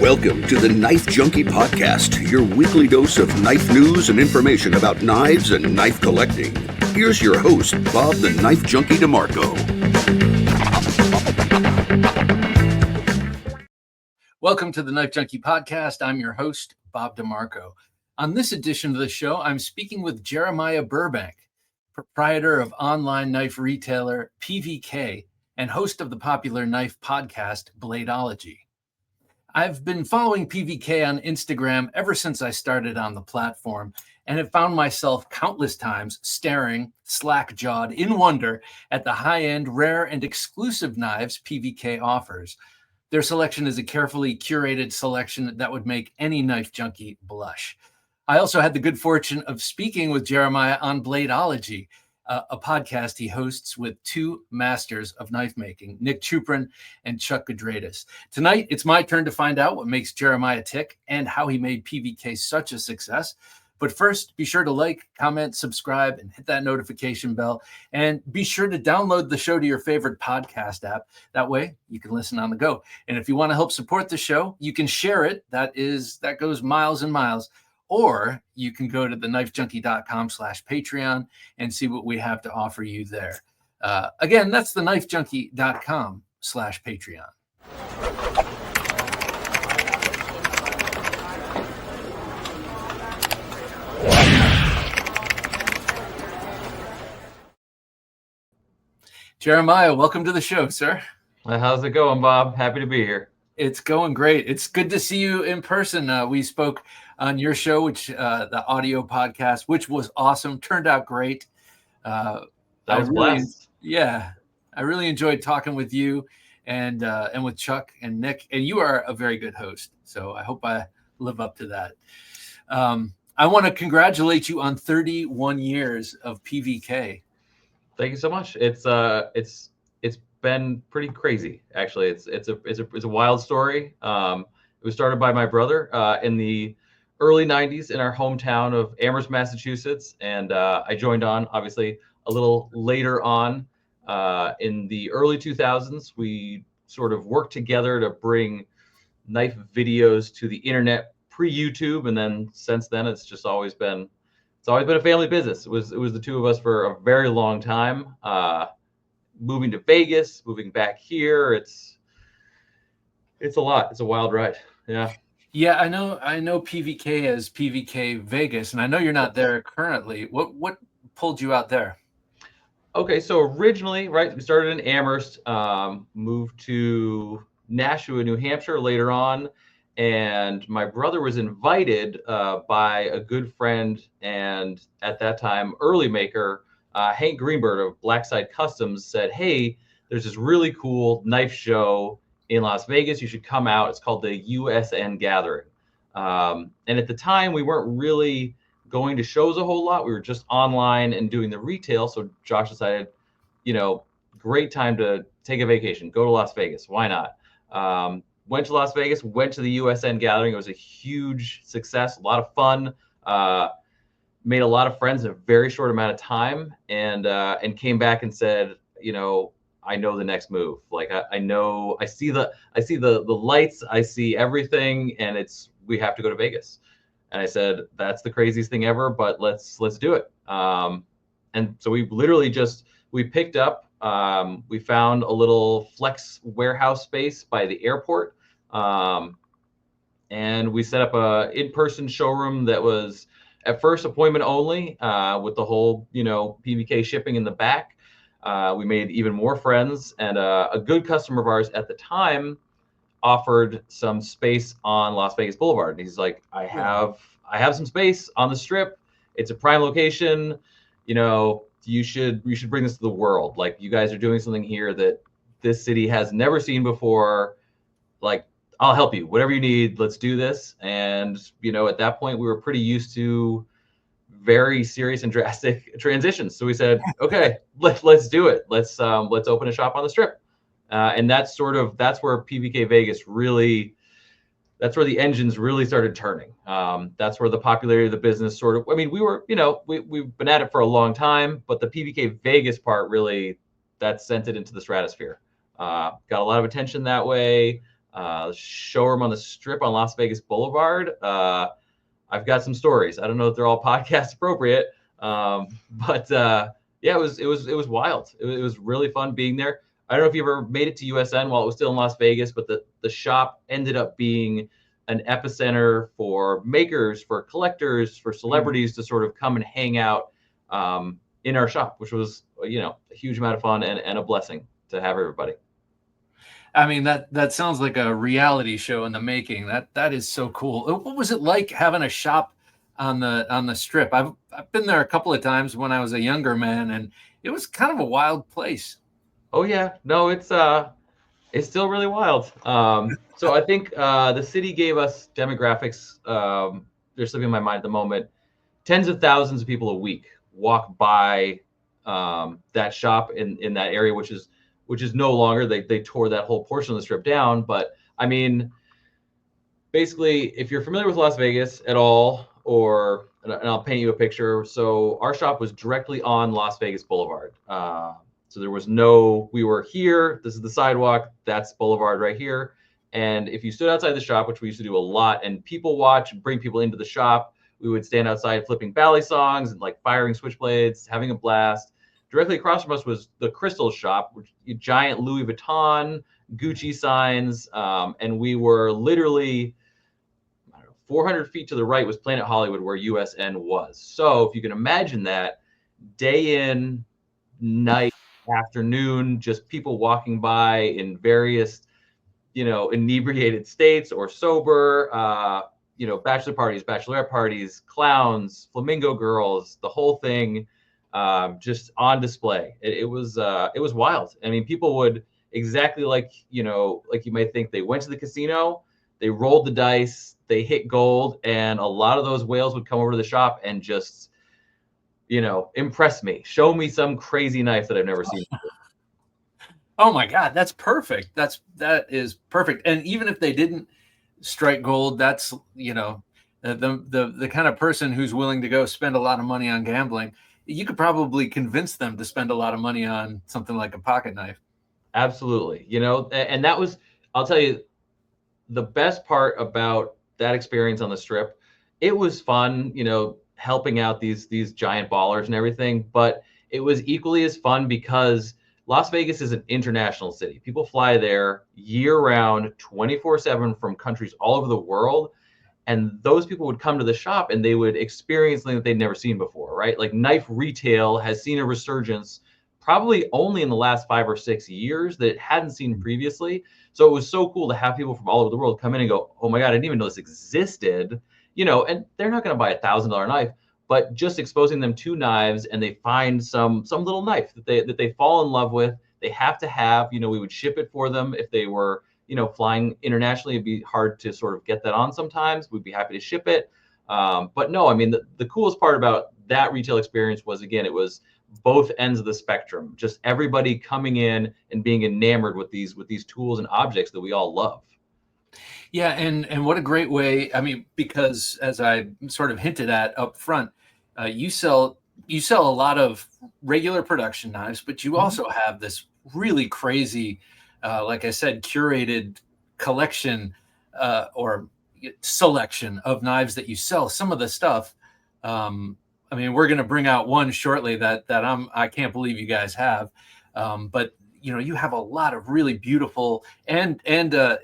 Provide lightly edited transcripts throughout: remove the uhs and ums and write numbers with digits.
Welcome to the Knife Junkie podcast, your weekly dose of knife news and information about knives and knife collecting. Here's your host, Bob the Knife Junkie DeMarco. Welcome to the Knife Junkie podcast. I'm your host, Bob DeMarco. On this edition of the show, I'm speaking with Jeremiah Burbank, proprietor of online knife retailer PVK and host of the popular knife podcast Bladeology. I've been following PVK on Instagram ever since I started on the platform and have found myself countless times staring, slack-jawed in wonder at the high-end, rare, and exclusive knives PVK offers. Their selection is a carefully curated selection that would make any knife junkie blush. I also had the good fortune of speaking with Jeremiah on Bladeology, a podcast he hosts with two masters of knife making, Nick Chuprin and Chuck Gudradis. Tonight, it's my turn to find out what makes Jeremiah tick and how he made PVK such a success. But first, be sure to like, comment, subscribe, and hit that notification bell. And be sure to download the show to your favorite podcast app. That way, you can listen on the go. And if you want to help support the show, you can share it. That goes miles and miles. Or you can go to TheKnifeJunkie.com/Patreon and see what we have to offer you there. Again, that's TheKnifeJunkie.com/Patreon. Jeremiah, welcome to the show, sir. How's it going, Bob? Happy to be here. It's going great. It's good to see you in person. We spoke on your show, which the audio podcast, which was awesome. Turned out great. That was blessed. Yeah, I really enjoyed talking with you and with Chuck and Nick. And you are a very good host. So I hope I live up to that. I want to congratulate you on 31 years of PVK. Thank you so much. It's been pretty crazy, actually. It's a wild story. It was started by my brother in the early 90s in our hometown of Amherst, Massachusetts, and I joined on obviously a little later on in the early 2000s. We sort of worked together to bring knife videos to the internet pre-YouTube, and then since then it's always been a family business. It was the two of us for a very long time. Moving to Vegas, moving back here, it's a lot. It's a wild ride. Yeah. Yeah, I know PVK as PVK Vegas, and I know you're not there currently. What pulled you out there? Okay, so originally, right, we started in Amherst, moved to Nashua, New Hampshire later on, and my brother was invited by a good friend and at that time early maker, Hank Greenberg of Blackside Customs said, "Hey, there's this really cool knife show in Las Vegas. You should come out. It's called the USN Gathering." And at the time, we weren't really going to shows a whole lot. We were just online and doing the retail. So Josh decided, great time to take a vacation, go to Las Vegas. Why not? Went to Las Vegas, went to the USN Gathering. It was a huge success, a lot of fun. Made a lot of friends in a very short amount of time, and came back and said, I know the next move. Like I see the lights, I see everything, and we have to go to Vegas. And I said, that's the craziest thing ever, but let's do it. And so we literally we picked up, we found a little flex warehouse space by the airport, and we set up a in-person showroom that was at first appointment only, with the whole, PVK shipping in the back. We made even more friends, and a good customer of ours at the time offered some space on Las Vegas Boulevard. And he's like, I have some space on the Strip. It's a prime location. You should bring this to the world. Like, you guys are doing something here that this city has never seen before. Like, I'll help you, whatever you need, let's do this. And, at that point we were pretty used to very serious and drastic transitions. So we said, okay, let's do it. Let's open a shop on the Strip. And that's where PVK Vegas that's where the engines really started turning. That's where the popularity of the business we've been at it for a long time, but the PVK Vegas part really, that sent it into the stratosphere. Got a lot of attention that way. showroom on the Strip on Las Vegas Boulevard. I've got some stories. I don't know if they're all podcast appropriate, but yeah, it was wild. It was really fun being there. I don't know if you ever made it to USN while it was still in Las Vegas, but the shop ended up being an epicenter for makers, for collectors, for celebrities to sort of come and hang out in our shop, which was, you know, a huge amount of fun and a blessing to have everybody. I mean, that sounds like a reality show in the making. That is so cool. What was it like having a shop on the Strip? I've been there a couple of times when I was a younger man, and it was kind of a wild place. Oh yeah, no, it's still really wild. So I think the city gave us demographics. They're slipping my mind at the moment. Tens of thousands of people a week walk by that shop in that area, which is no longer. They tore that whole portion of the Strip down. But I mean, basically, if you're familiar with Las Vegas at all, and I'll paint you a picture. So our shop was directly on Las Vegas Boulevard. So there was we were here, this is the sidewalk, that's Boulevard right here. And if you stood outside the shop, which we used to do a lot, and people watch, bring people into the shop, we would stand outside flipping ballet songs and like firing switchblades, having a blast. Directly across from us was the Crystal shop, which giant Louis Vuitton, Gucci signs. And we were literally, 400 feet to the right was Planet Hollywood, where USN was. So if you can imagine that, day in, night, afternoon, just people walking by in various, inebriated states or sober, bachelor parties, bachelorette parties, clowns, flamingo girls, the whole thing, just on display. It was wild. I mean, people would, exactly like you might think, they went to the casino, they rolled the dice, they hit gold, and a lot of those whales would come over to the shop and just, impress me, show me some crazy knife that I've never seen before. Oh my God, that's perfect. That is perfect. And even if they didn't strike gold, that's, the kind of person who's willing to go spend a lot of money on gambling. You could probably convince them to spend a lot of money on something like a pocket knife. Absolutely. And that was, I'll tell you, the best part about that experience on the Strip. It was fun, helping out these giant ballers and everything, but it was equally as fun because Las Vegas is an international city. People fly there year round, 24/7 from countries all over the world. And those people would come to the shop and they would experience something that they'd never seen before, right? Like knife retail has seen a resurgence probably only in the last 5 or 6 years that it hadn't seen previously. So it was so cool to have people from all over the world come in and go, oh my God, I didn't even know this existed. And they're not going to buy $1,000 knife, but just exposing them to knives, and they find some little knife that they fall in love with. They have to have, we would ship it for them. If they were, flying internationally, it'd be hard to sort of get that on sometimes. We'd be happy to ship it. But no, I mean, the coolest part about that retail experience was, again, it was both ends of the spectrum, just everybody coming in and being enamored with these tools and objects that we all love. Yeah, and what a great way. I mean, because as I sort of hinted at up front, you sell a lot of regular production knives, but you also have this really crazy, like I said, curated collection or selection of knives that you sell. Some of the stuff, I mean, we're going to bring out one shortly that I can't believe you guys have, but you have a lot of really beautiful and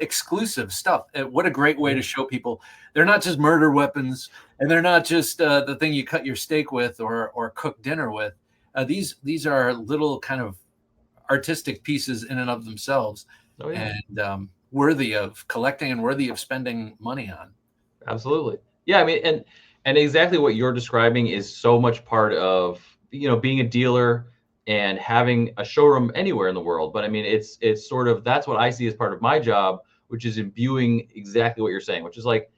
exclusive stuff. What a great way to show people they're not just murder weapons, and they're not just the thing you cut your steak with or cook dinner with. These are little kind of artistic pieces in and of themselves, and worthy of collecting and worthy of spending money on. Absolutely. Yeah, I mean, and exactly what you're describing is so much part of, being a dealer and having a showroom anywhere in the world. But I mean, it's sort of, that's what I see as part of my job, which is imbuing exactly what you're saying, which is like,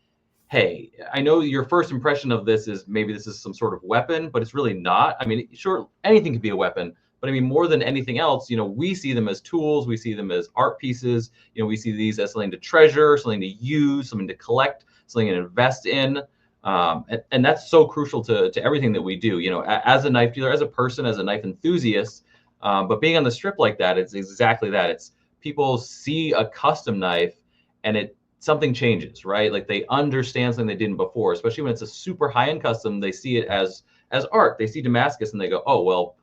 hey, I know your first impression of this is maybe this is some sort of weapon, but it's really not. I mean, sure, anything could be a weapon, but I mean, more than anything else, we see them as tools, we see them as art pieces, we see these as something to treasure, something to use, something to collect, something to invest in. And that's so crucial to everything that we do, as a knife dealer, as a person, as a knife enthusiast. But being on the Strip like that, it's exactly that. It's people see a custom knife and something changes, right? Like they understand something they didn't before, especially when it's a super high-end custom. They see it as art. They see Damascus and they go, oh, well,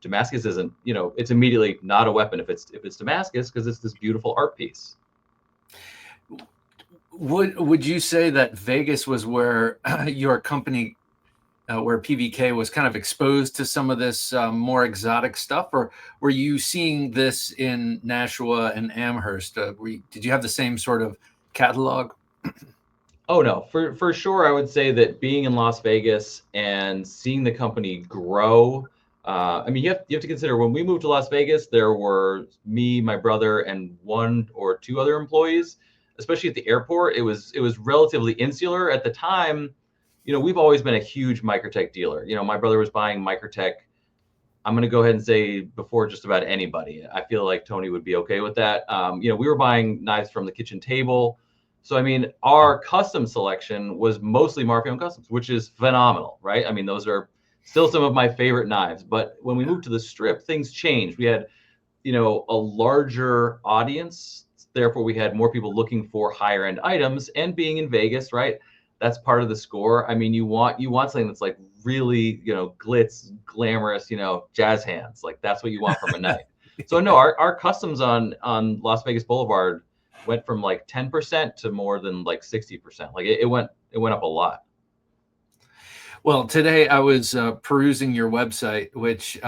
Damascus isn't, it's immediately not a weapon if it's Damascus, because it's this beautiful art piece. Would you say that Vegas was where your company, where PVK was kind of exposed to some of this more exotic stuff, or were you seeing this in Nashua and Amherst? Did you have the same sort of catalog? Oh no, for sure. I would say that being in Las Vegas and seeing the company grow. I mean, you have to consider when we moved to Las Vegas, there were me, my brother, and 1 or 2 other employees. Especially at the airport, it was relatively insular at the time. We've always been a huge Microtech dealer. My brother was buying Microtech. I'm going to go ahead and say before just about anybody. I feel like Tony would be okay with that. We were buying knives from the kitchen table. So, I mean, our custom selection was mostly Marco Customs, which is phenomenal, right? I mean, those are still some of my favorite knives. But when we moved to the Strip, things changed. We had, a larger audience. Therefore, we had more people looking for higher end items, and being in Vegas, right? That's part of the score. I mean, you want something that's like really, glitz, glamorous, jazz hands. Like that's what you want from a knife. So no, our customs on Las Vegas Boulevard went from like 10% to more than like 60%. Like it went up a lot. Well, today I was perusing your website, which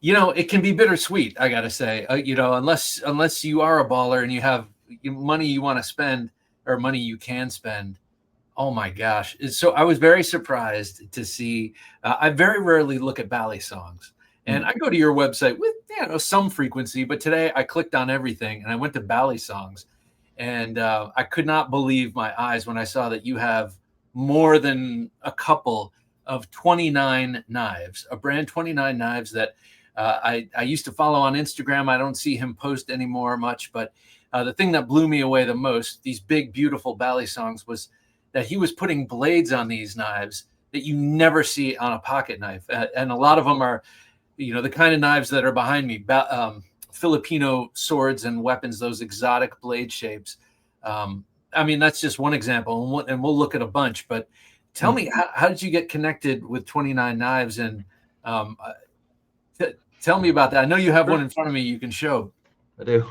it can be bittersweet, I gotta say. Unless you are a baller and you have money you want to spend or money you can spend. Oh my gosh! So I was very surprised to see. I very rarely look at bally songs, and I go to your website with some frequency. But today I clicked on everything and I went to bally songs, and I could not believe my eyes when I saw that you have more than a couple of 29 knives, a brand 29 knives that I used to follow on Instagram. I don't see him post anymore much, but the thing that blew me away the most, these big, beautiful bally songs, was that he was putting blades on these knives that you never see on a pocket knife. And a lot of them are, the kind of knives that are behind me, Filipino swords and weapons, those exotic blade shapes. I mean, that's just one example, and we'll look at a bunch. But tell me, how did you get connected with 29 knives? And tell me about that. I know you have one in front of me you can show. I do.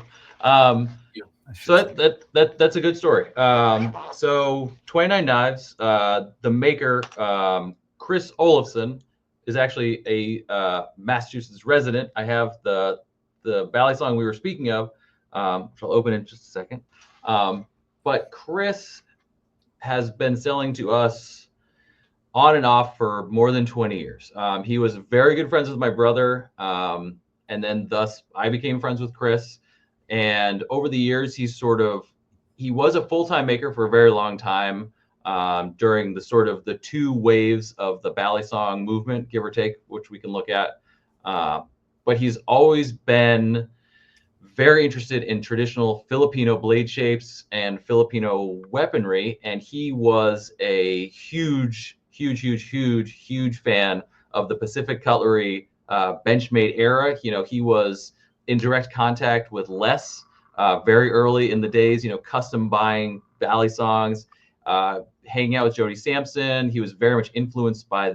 So that's a good story. So 29 Knives, the maker, Chris Olofsson, is actually a Massachusetts resident. I have the bally song we were speaking of, which I'll open in just a second. But Chris has been selling to us on and off for more than 20 years. He was very good friends with my brother, and then thus I became friends with Chris. And over the years, he was a full-time maker for a very long time, during the 2 waves of the bally song movement, give or take, which we can look at. But he's always been very interested in traditional Filipino blade shapes and Filipino weaponry. And he was a huge fan of the Pacific Cutlery Benchmade era. He was in direct contact with Les very early in the days, custom buying bally songs, hanging out with Jody Sampson. He was very much influenced by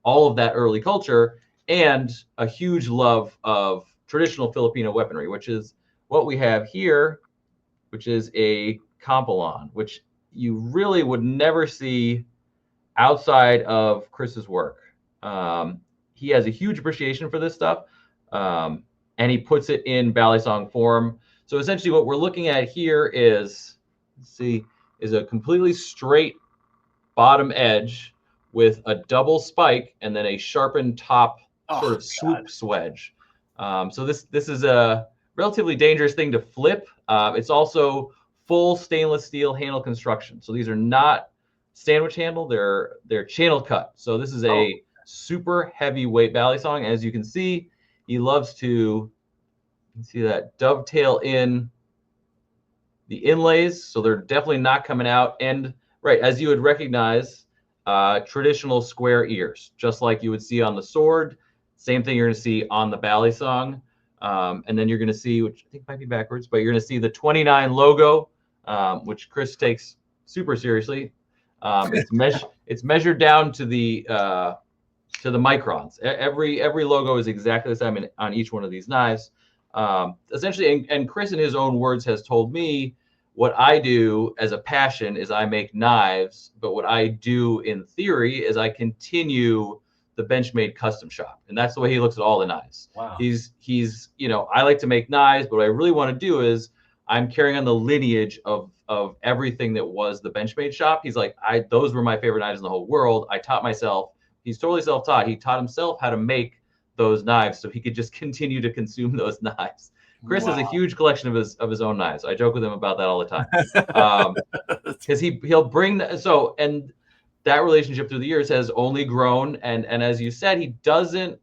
all of that early culture, and a huge love of traditional Filipino weaponry, which is what we have here, which is a Compilon, which you really would never see outside of Chris's work. He has a huge appreciation for this stuff. And he puts it in bally song form. So essentially what we're looking at here is a completely straight bottom edge with a double spike and then a sharpened top sort of swoop swedge. So this is a relatively dangerous thing to flip. It's also full stainless steel handle construction. So these are not sandwich handle, they're channel cut. So this is a super heavyweight bally song. As you can see, he loves to see that dovetail in the inlays, so they're definitely not coming out. And right, as you would recognize, traditional square ears, just like you would see on the sword. Same thing you're going to see on the bally song. And then you're going to see, which I think might be backwards, but you're going to see the 29 logo which Chris takes super seriously. It's measured down to the microns. Every logo is exactly the same on each one of these knives. Essentially, and Chris, in his own words, has told me what I do as a passion is I make knives, but what I do in theory is I continue the Benchmade custom shop, and that's the way he looks at all the knives. Wow. He's I like to make knives, but what I really want to do is I'm carrying on the lineage of everything that was the Benchmade shop. He's like, those were my favorite knives in the whole world. I taught myself. He's totally self-taught. He taught himself how to make those knives so he could just continue to consume those knives. Chris has a huge collection of his own knives. I joke with him about that all the time. Because he'll bring and that relationship through the years has only grown. And as you said, he doesn't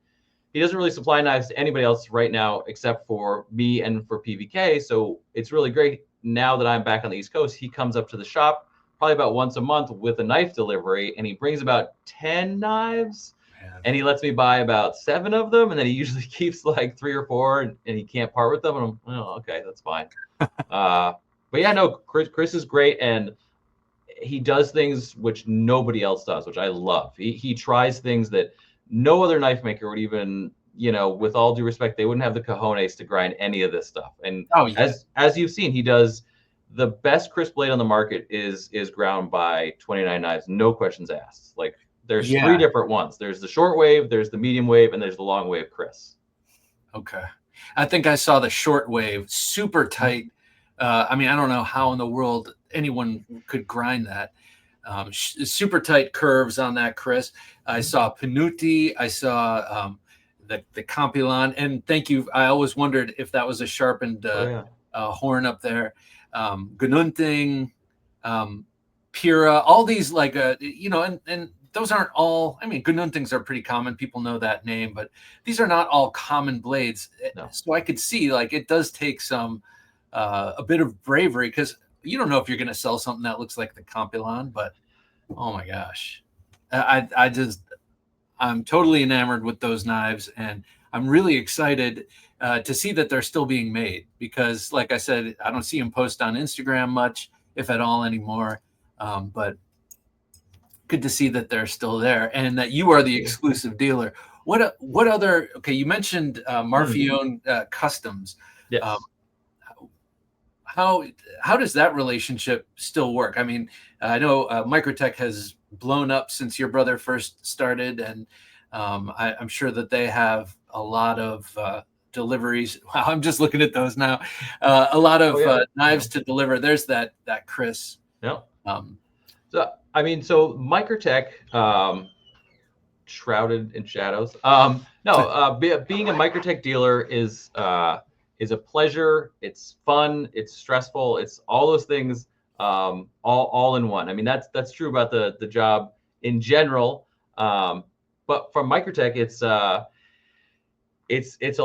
really supply knives to anybody else right now except for me and for PVK. So it's really great now that I'm back on the East Coast. He comes up to the shop probably about once a month with a knife delivery, and he brings about 10 knives. And he lets me buy about 7 of them, and then he usually keeps like 3 or 4, and he can't part with them. And I'm, oh, okay, that's fine. But yeah, no, Chris is great, and he does things which nobody else does, which I love. He tries things that no other knife maker would even, with all due respect, they wouldn't have the cojones to grind any of this stuff. And as you've seen, he does the best crisp blade on the market is ground by 29 Knives, no questions asked. Like, there's 3 different ones. There's the short wave, there's the medium wave, and there's the long wave Chris. Okay. I think I saw the short wave, super tight. I mean, I don't know how in the world anyone could grind that. Super tight curves on that, Chris. I saw Panuti. I saw the Compilon. And thank you. I always wondered if that was a sharpened horn up there. Gununting, Pira, all these like, and those aren't all, I mean, Gununtings are pretty common. People know that name, but these are not all common blades. No. So I could see like it does take some, a bit of bravery, because you don't know if you're going to sell something that looks like the Compilon, but oh my gosh, I'm totally enamored with those knives, and I'm really excited to see that they're still being made, because like I said, I don't see them post on Instagram much, if at all anymore. But good to see that they're still there, and that you are the exclusive dealer. What other, okay, you mentioned Marfione Customs. Yes. How does that relationship still work? I mean, I know Microtech has blown up since your brother first started, and I'm sure that they have a lot of deliveries. Wow, I'm just looking at those now. A lot of knives to deliver. There's that Chris. Yeah. So Microtech, shrouded in shadows. Being a Microtech dealer is a pleasure. It's fun. It's stressful. It's all those things, all in one. I mean, that's true about the job in general. But from Microtech, it's a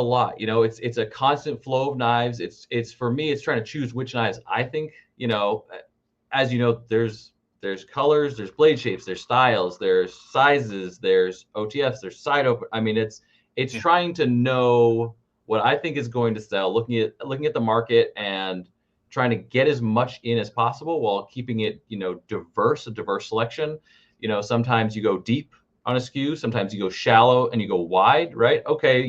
lot. It's a constant flow of knives. It's for me, it's trying to choose which knives I think. As you know, there's colors, there's blade shapes, there's styles, there's sizes, there's OTFs, there's side open. I mean, it's trying to know what I think is going to sell, looking at the market and trying to get as much in as possible while keeping it, a diverse selection. Sometimes you go deep on a SKU, sometimes you go shallow and you go wide, right? Okay,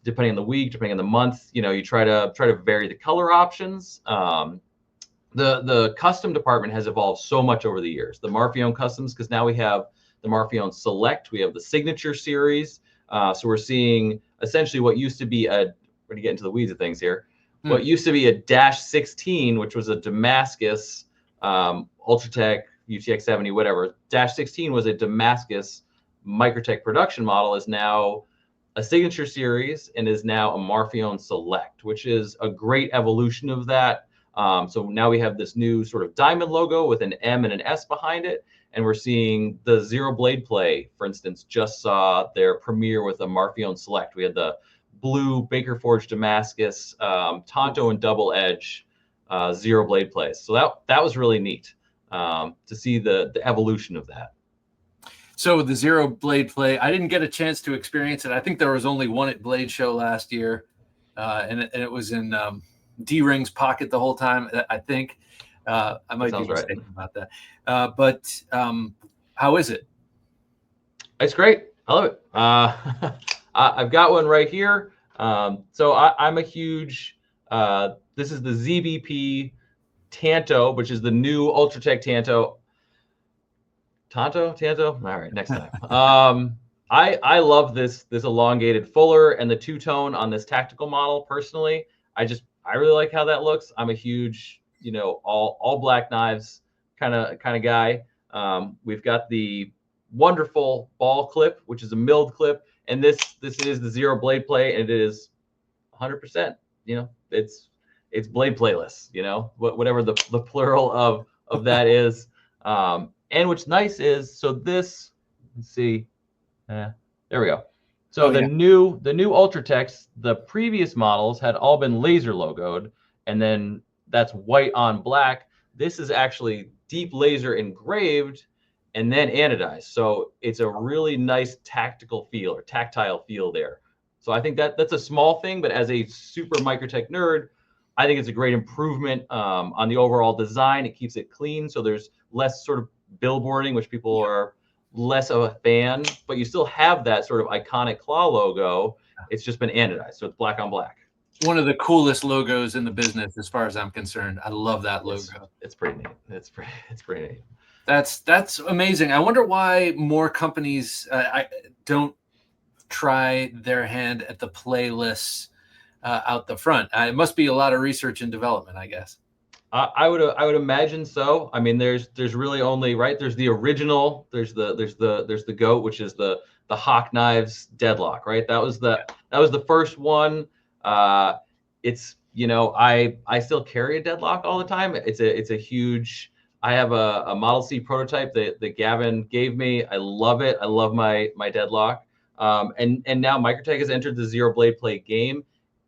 depending on the week, depending on the month, you try to vary the color options. The custom department has evolved so much over the years. The Marfione customs, because now we have the Marfione Select, we have the Signature series. So we're seeing essentially what used to be we're going to get into the weeds of things here. What used to be a -16, which was a Damascus Ultratech UTX 70, whatever. -16 was a Damascus Microtech production model, is now a Signature series and is now a Marfione Select, which is a great evolution of that. So now we have this new sort of diamond logo with an M and an S behind it. And we're seeing the Zero Blade Play, for instance, just saw their premiere with a Marfione Select. We had the blue Baker Forge Damascus Tonto and double edge Zero Blade Plays. So that was really neat to see the evolution of that. So the Zero Blade Play, I didn't get a chance to experience it. I think there was only one at Blade Show last year, and it was in D-rings pocket the whole time. I think I might be mistaken about that. But how is it? It's great. I love it. I've got one right here. So I'm a huge. This is the ZBP Tanto, which is the new Ultratech Tanto. Tanto. All right, next time. I love this elongated fuller and the two-tone on this tactical model. Personally, I really like how that looks. I'm a huge, all black knives kind of guy. We've got the wonderful ball clip, which is a milled clip, and this is the zero blade play, and it is 100%. It's blade playless. Whatever the plural of that is. And what's nice is, so this, let's see, there we go. So the new Ultratechs, the previous models had all been laser logoed, and then that's white on black. This is actually deep laser engraved and then anodized. So it's a really nice tactile feel there. So I think that's a small thing, but as a super Microtech nerd, I think it's a great improvement on the overall design. It keeps it clean, so there's less sort of billboarding, which people are less of a fan, but you still have that sort of iconic claw logo. It's just been anodized, so it's black on black. One of the coolest logos in the business, as far as I'm concerned. I love that logo. It's pretty neat. It's pretty neat. That's amazing. I wonder why more companies don't try their hand at the playlist out the front. It must be a lot of research and development, I guess. I would imagine so. I mean, there's really only, right. There's the original. There's the GOAT, which is the Hawk Knives Deadlock, right? That was the first one. It's I still carry a Deadlock all the time. It's a huge. I have a Model C prototype that Gavin gave me. I love it. I love my Deadlock. And now Microtech has entered the zero blade play game,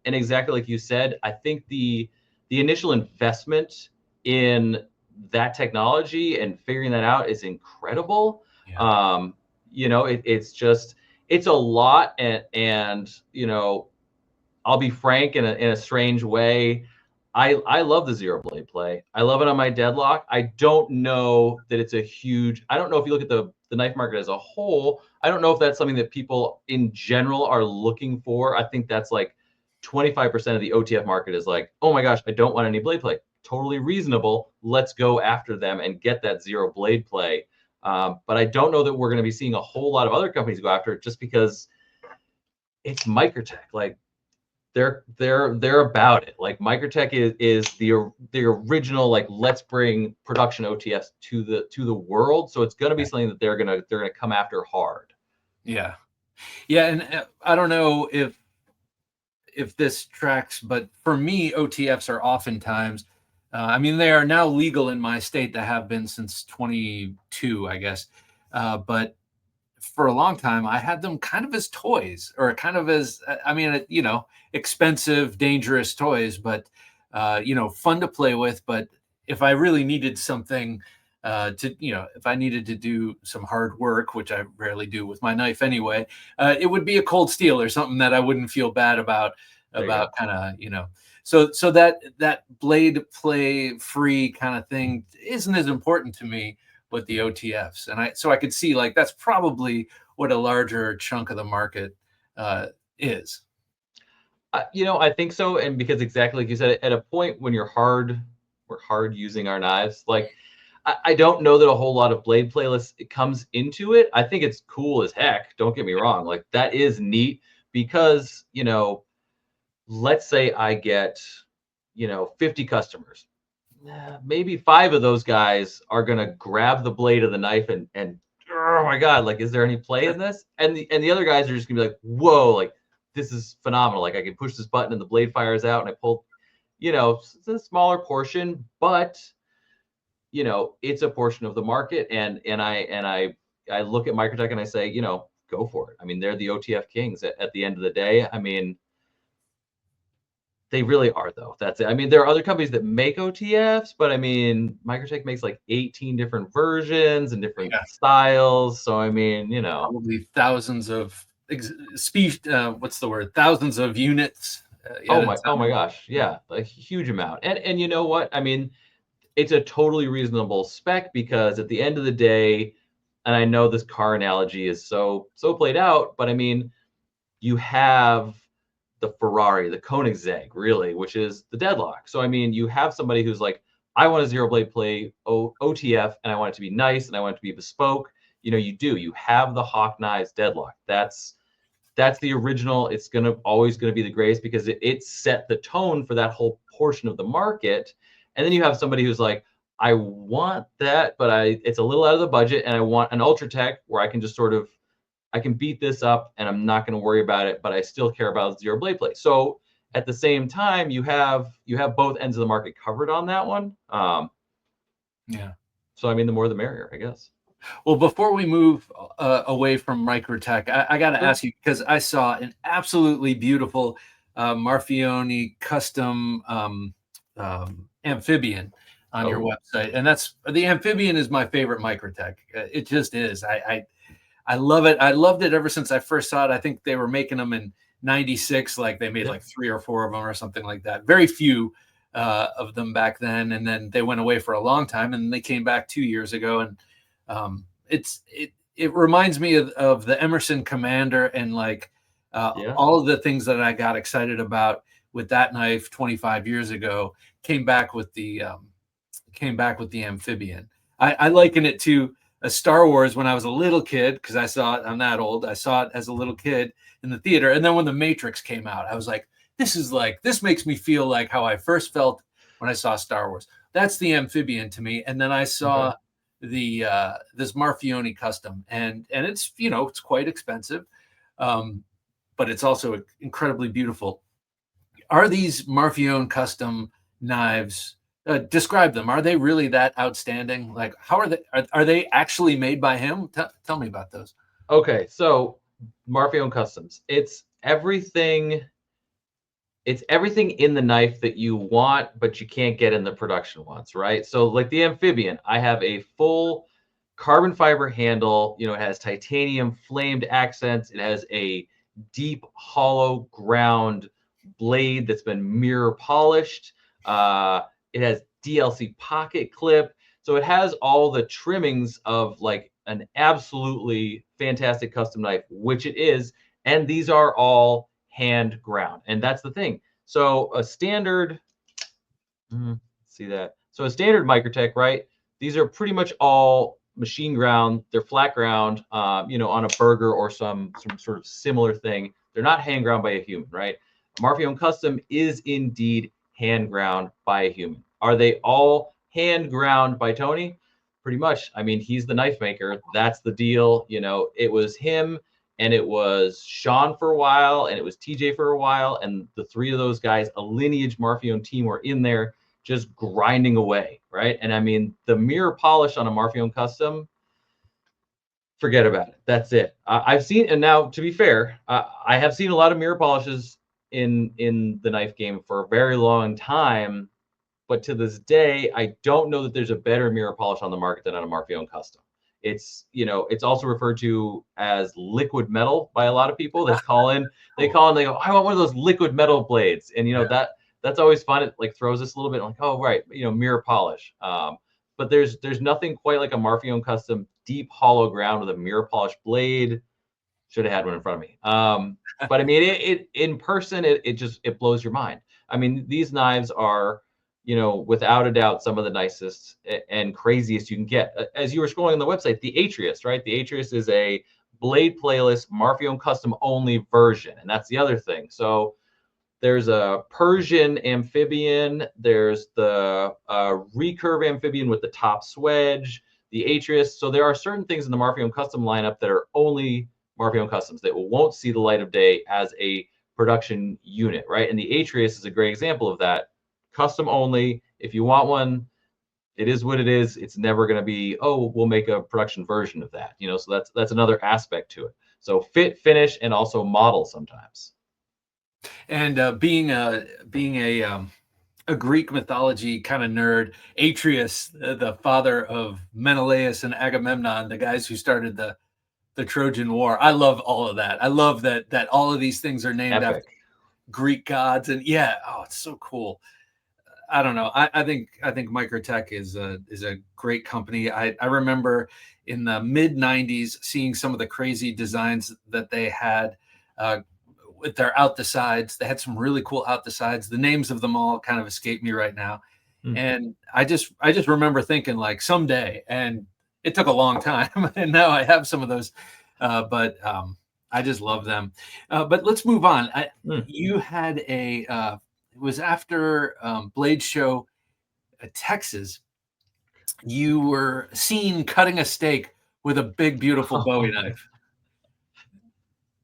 and exactly like you said, I think the initial investment in that technology and figuring that out is incredible. Yeah. It's a lot. And I'll be frank in a strange way. I love the zero blade play. I love it on my Deadlock. I don't know that it's I don't know if you look at the knife market as a whole, I don't know if that's something that people in general are looking for. I think that's like 25% of the OTF market is like, oh my gosh, I don't want any blade play. Totally reasonable. Let's go after them and get that zero blade play. But I don't know that we're going to be seeing a whole lot of other companies go after it just because it's Microtech. Like they're about it. Like Microtech is the original, like, let's bring production OTFs to the world. So it's going to be something that they're going to come after hard. Yeah. And I don't know if this tracks, but for me, OTFs are oftentimes, they are now legal in my state. That have been since 22, I guess. But for a long time, I had them kind of as toys, or kind of as, expensive, dangerous toys, but, fun to play with. But if I really needed something if I needed to do some hard work, which I rarely do with my knife anyway, it would be a cold steel or something that I wouldn't feel bad about kind of, so that blade play free kind of thing isn't as important to me with the OTFs. And I could see, like, that's probably what a larger chunk of the market is. I think so. And because exactly like you said, at a point when we're hard using our knives, like, I don't know that a whole lot of blade playlist comes into it. I think it's cool as heck. Don't get me wrong. Like, that is neat because, let's say I get, 50 customers. Maybe 5 of those guys are going to grab the blade of the knife and oh my God, like, is there any play in this? And the other guys are just gonna be like, whoa, like, this is phenomenal. Like, I can push this button and the blade fires out and I pull, it's a smaller portion, but it's a portion of the market. And I look at Microtech and I say, go for it. I mean, they're the OTF kings at the end of the day. I mean, they really are, though. That's it. I mean, there are other companies that make OTFs, but I mean, Microtech makes like 18 different versions and different styles. So I mean, probably thousands of thousands of units Oh my gosh, yeah, a huge amount. And you know what? I mean, it's a totally reasonable spec because at the end of the day, and I know this car analogy is so played out, but I mean, you have the Ferrari, the Koenigsegg, really, which is the deadlock. So I mean, you have somebody who's like, I want a zero blade plate OTF, and I want it to be nice, and I want it to be bespoke. You have the Hawk Knives deadlock. That's the original. It's always gonna be the greatest because it set the tone for that whole portion of the market. And then you have somebody who's like, I want that, but it's a little out of the budget, and I want an Ultra Tech where I can just sort of I can beat this up and I'm not going to worry about it, but I still care about zero blade plate. So at the same time, you have both ends of the market covered on that one. Yeah. So I mean, the more the merrier, I guess. Well, before we move away from Microtech, I got to ask you, because I saw an absolutely beautiful Marfione custom amphibian on your website, and the amphibian is my favorite Microtech. It just is. I love it. I loved it ever since I first saw it. I think they were making them in '96. Like they made like 3 or 4 of them or something like that. Very few of them back then, and then they went away for a long time, and they came back 2 years ago. And it reminds me of the Emerson Commander and like all of the things that I got excited about with that knife 25 years ago came back with the amphibian. I liken it to a Star Wars when I was a little kid, because I saw it. I'm that old. I saw it as a little kid in the theater, and then when the Matrix came out, I was like, this makes me feel like how I first felt when I saw Star Wars. That's the amphibian to me. And then I saw this Marfione custom, and it's it's quite expensive, but it's also incredibly beautiful. Are these Marfione custom knives? Describe them. Are they really that outstanding? Like, how are they? Are they actually made by him? Tell me about those. Okay, so Marfione Customs. It's everything in the knife that you want, but you can't get in the production ones, right? So like the amphibian, I have a full carbon fiber handle. It has titanium flamed accents. It has a deep hollow ground blade that's been mirror polished. It has DLC pocket clip. So it has all the trimmings of like an absolutely fantastic custom knife, which it is. And these are all hand ground. And that's the thing. So a standard, see that? So a standard Microtech, right? These are pretty much all machine ground. They're flat ground, on a burger or some sort of similar thing. They're not hand ground by a human, right? Marfione Custom is indeed hand ground by a human. Are they all hand ground by Tony? Pretty much. I mean, he's the knife maker. That's the deal. It was him, and it was Sean for a while, and it was TJ for a while, and the 3 of those guys, a lineage Marfione team, were in there just grinding away, right? And I mean, the mirror polish on a Marfione Custom, forget about it. That's it. I've seen, and now to be fair, I have seen a lot of mirror polishes in the knife game for a very long time, but to this day, I don't know that there's a better mirror polish on the market than on a Marfione Custom. It's also referred to as liquid metal by a lot of people. They call in, they go, I want one of those liquid metal blades, and that's always fun. It like throws us a little bit like, oh right, mirror polish. But there's nothing quite like a Marfione Custom deep hollow ground with a mirror polish blade. Should have had one in front of me. But I mean, it in person, it blows your mind. I mean, these knives are, without a doubt, some of the nicest and craziest you can get. As you were scrolling on the website, the Atrius, right? The Atrius is a blade playlist Marfione Custom only version, and that's the other thing. So there's a Persian amphibian. There's the recurve amphibian with the top swedge, the Atrius. So there are certain things in the Marfione Custom lineup that are only Marfione Customs that won't see the light of day as a production unit, right? And the Atrius is a great example of that. Custom only. If you want one, it is what it is. It's never going to be, oh, we'll make a production version of that. So that's another aspect to it. So fit, finish, and also model sometimes. And being a Greek mythology kind of nerd, Atreus, the father of Menelaus and Agamemnon, the guys who started the Trojan War. I love all of that. I love that all of these things are named Epic. Greek gods, and yeah, oh, it's so cool. I don't know. I think Microtech is a great company. I remember in the mid '90s seeing some of the crazy designs that they had with their out the sides. They had some really cool out the sides. The names of them all kind of escape me right now. And I just remember thinking like someday, and it took a long time, and now I have some of those, but I just love them. But let's move on. You had it was after Blade Show, Texas. You were seen cutting a steak with a big, beautiful Bowie knife.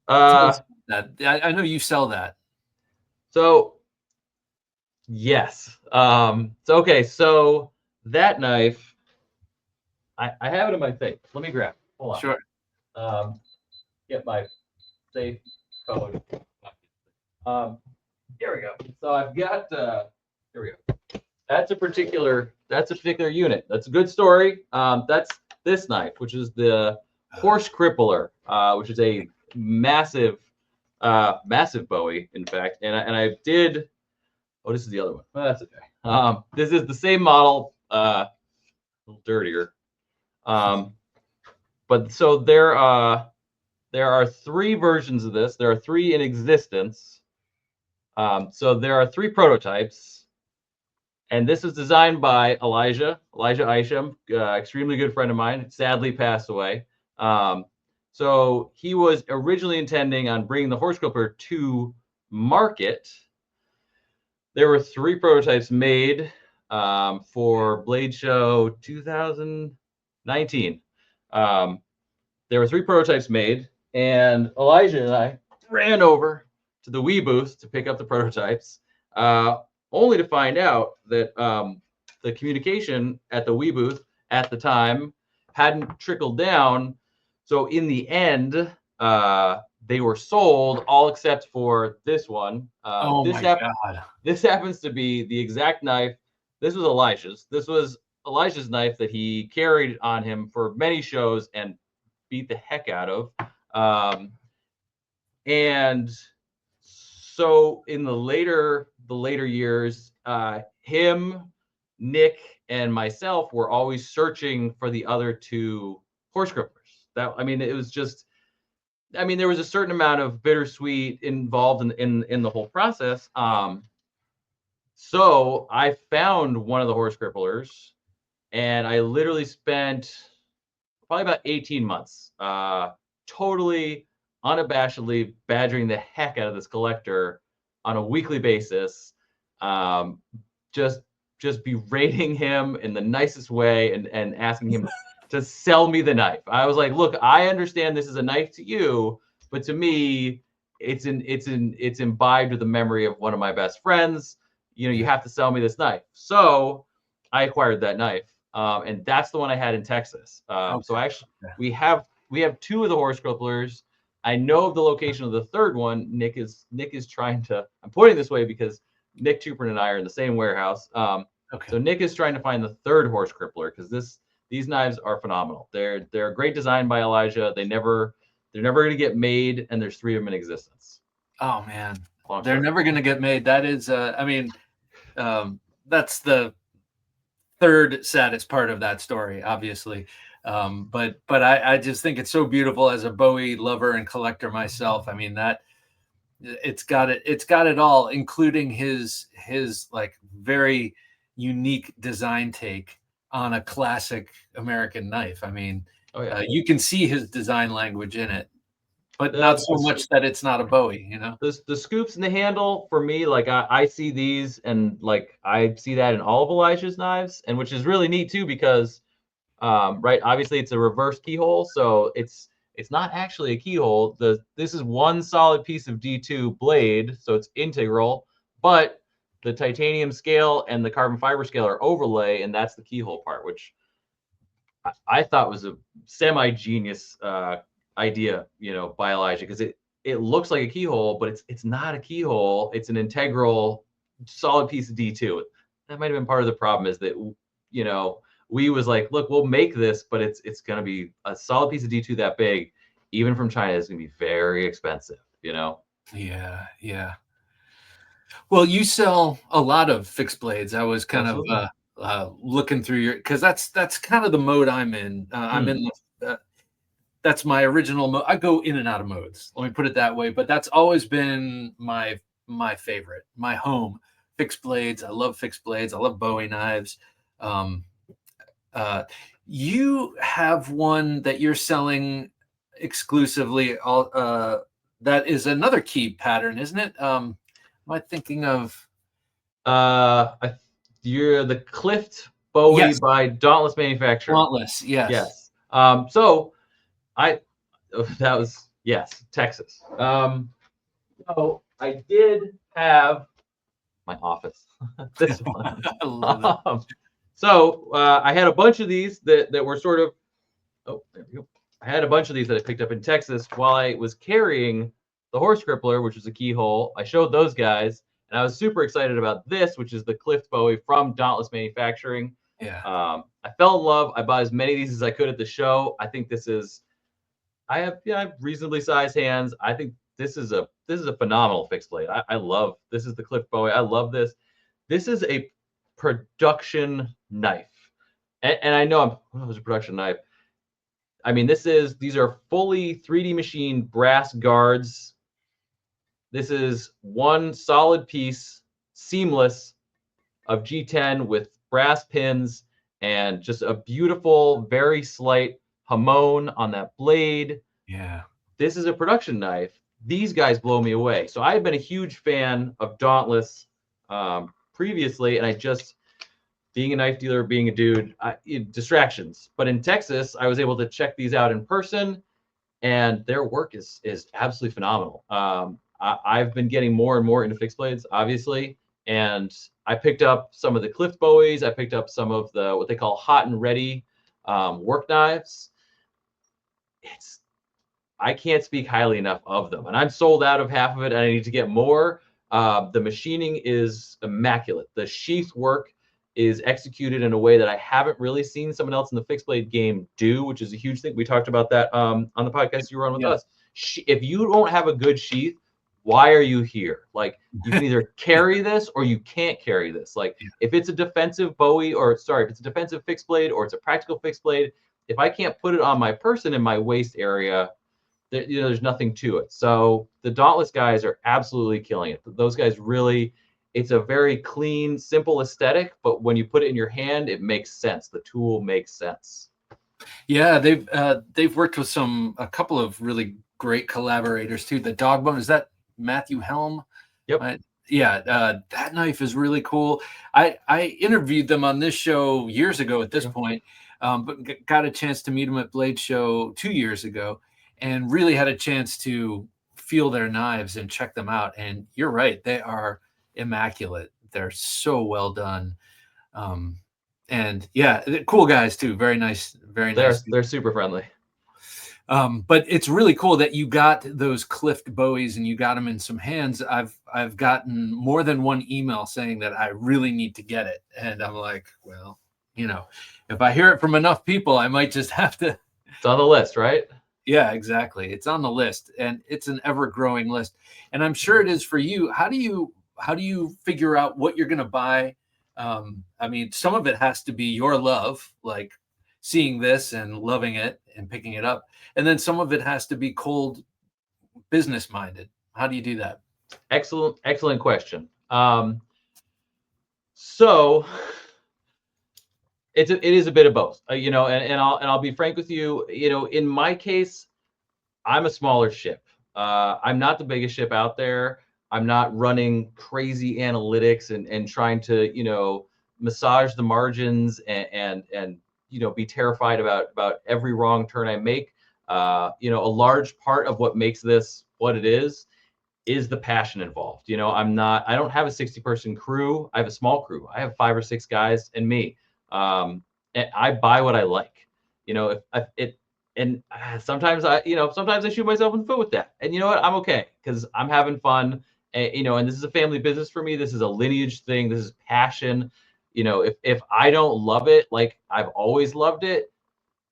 Tell us about that. I know you sell that. So yes. So that knife, I have it in my safe. Let me grab it. Hold on. Sure. Get my safe code. Here we go. So I've got here we go. That's a particular unit. That's a good story. That's this knife, which is the Horse Crippler, which is a massive Bowie, in fact. And I did. Oh, this is the other one. Oh, that's okay. This is the same model, a little dirtier. But so there are 3 versions of this. There are 3 in existence. So there are 3 prototypes, and this was designed by Elijah Isham, extremely good friend of mine. Sadly passed away. So he was originally intending on bringing the Horse Crippler to market. There were 3 prototypes made for Blade Show 2019. There were 3 prototypes made, and Elijah and I ran over to the Wii booth to pick up the prototypes, only to find out that the communication at the Wii booth at the time hadn't trickled down. So in the end, they were sold, all except for this one. God. This happens to be the exact knife. This was Elijah's. This was Elijah's knife that he carried on him for many shows and beat the heck out of. And so in the later years, him, Nick, and myself were always searching for the other 2 Horse Cripplers. It was just, there was a certain amount of bittersweet involved in the whole process. So I found one of the Horse Cripplers, and I literally spent probably about 18 months, totally unabashedly badgering the heck out of this collector on a weekly basis, just berating him in the nicest way and asking him to sell me the knife. I was like, look, I understand this is a knife to you, but to me, it's imbibed with the memory of one of my best friends. You have to sell me this knife. So I acquired that knife, and that's the one I had in Texas. So actually, we have 2 of the Horse Cripplers. I know of the location of the 3rd one. Nick is trying to. I'm pointing this way because Nick Tupern and I are in the same warehouse. So Nick is trying to find the 3rd Horse Crippler because these knives are phenomenal. They're a great design by Elijah. They're never going to get made, and there's 3 of them in existence. Oh man, they're never going to get made. That is, that's the 3rd saddest part of that story, obviously. But I just think it's so beautiful as a Bowie lover and collector myself. That it's got it all, including his like very unique design take on a classic American knife. You can see his design language in it, but not so much that it's not a Bowie, The scoops in the handle for me, like I see these, and like I see that in all of Elijah's knives, and which is really neat too, because right, obviously it's a reverse keyhole, so it's not actually a keyhole. This is one solid piece of D2 blade, so it's integral, but the titanium scale and the carbon fiber scale are overlay, and that's the keyhole part, which I thought was a semi-genius idea, by Elijah, because it looks like a keyhole, but it's not a keyhole. It's an integral, solid piece of D2. That might have been part of the problem, is that we was like, look, we'll make this, but it's going to be a solid piece of D2 that big, even from China, is going to be very expensive, Yeah. Well, you sell a lot of fixed blades. I was kind Absolutely. of looking through your, because that's kind of the mode I'm in. I'm Hmm. in that's my original mode. I go in and out of modes. Let me put it that way. But that's always been my favorite, my home. Fixed blades. I love fixed blades. I love Bowie knives. Um, uh, you have one that you're selling exclusively. All that is another key pattern, isn't it? Am I thinking of? I, you're the Clift Bowie Yes, by Dauntless Manufacturing. Dauntless. Yes. Yes. So I that was yes, Texas. So I did have my office. This one. I love it. So I had a bunch of these that were sort of. Oh, there we go. I had a bunch of these that I picked up in Texas while I was carrying the horse crippler, which was a keyhole. I showed those guys, and I was super excited about this, which is the Clift Bowie from Dauntless Manufacturing. Yeah. I fell in love. I bought as many of these as I could at the show. I think this is. I have reasonably sized hands. I think this is a phenomenal fixed blade. I love this is the Clift Bowie. I love this. This is a production knife, and I know it was a production knife. I mean, these are fully 3D machined brass guards. This is one solid piece, seamless, of G10 with brass pins and just a beautiful, very slight hamon on that blade. Yeah. This is a production knife. These guys blow me away. So I had been a huge fan of Dauntless previously, and I just being a knife dealer, being a dude, distractions. But in Texas, I was able to check these out in person, and their work is absolutely phenomenal. I've been getting more and more into fixed blades, obviously, and I picked up some of the Clift Bowies. I picked up some of the what they call hot and ready work knives. I can't speak highly enough of them, and I'm sold out of half of it, and I need to get more. The machining is immaculate. The sheath work is executed in a way that I haven't really seen someone else in the fixed blade game do, which is a huge thing. We talked about that on the podcast you were on with Yeah. us. If you don't have a good sheath, why are you here? Like, you can either carry this or you can't carry this. Like, if it's a defensive Bowie, or sorry, if it's a defensive fixed blade or it's a practical fixed blade, if I can't put it on my person in my waist area, there's nothing to it. So the Dauntless guys are absolutely killing it. Those guys really, it's a very clean, simple aesthetic, but when you put it in your hand, it makes sense. The tool makes sense. Yeah, they've worked with a couple of really great collaborators too. The Dogbone, is that Matthew Helm? Yep. Yeah, that knife is really cool. I interviewed them on this show years ago at this point, but got a chance to meet them at Blade Show 2 years ago, and really had a chance to feel their knives and check them out. And you're right, they are immaculate. They're so well done. And yeah, cool guys too. Very nice, very nice. They're super friendly. But it's really cool that you got those Clift Bowies and you got them in some hands. I've gotten more than one email saying that I really need to get it, and I'm like, well, if I hear it from enough people, I might just have to. It's on the list, right? Yeah, exactly. It's on the list, and it's an ever-growing list, and I'm sure it is for you. How do you figure out what you're going to buy? I mean, some of it has to be your love, like seeing this and loving it and picking it up, and then some of it has to be cold business minded. How do you do that? Excellent question. So it is a bit of both, and I'll be frank with you. In my case, I'm a smaller ship. I'm not the biggest ship out there. I'm not running crazy analytics and trying to massage the margins and be terrified about every wrong turn I make. A large part of what makes this what it is the passion involved. I don't have a 60-person crew. I have a small crew. I have 5 or 6 guys and me. And I buy what I like. Sometimes I shoot myself in the foot with that. And you know what? I'm okay because I'm having fun. And this is a family business for me. This is a lineage thing. This is passion. If I don't love it like I've always loved it,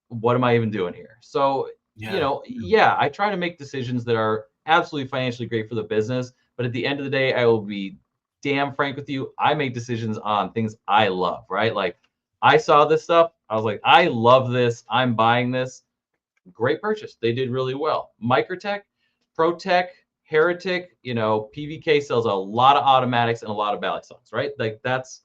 what am I even doing here? So, I try to make decisions that are absolutely financially great for the business. But at the end of the day, I will be damn frank with you. I make decisions on things I love, right? Like I saw this stuff. I was like, I love this. I'm buying this. Great purchase. They did really well. Microtech, ProTech, Heretic, PVK sells a lot of automatics and a lot of balisongs, right? Like that's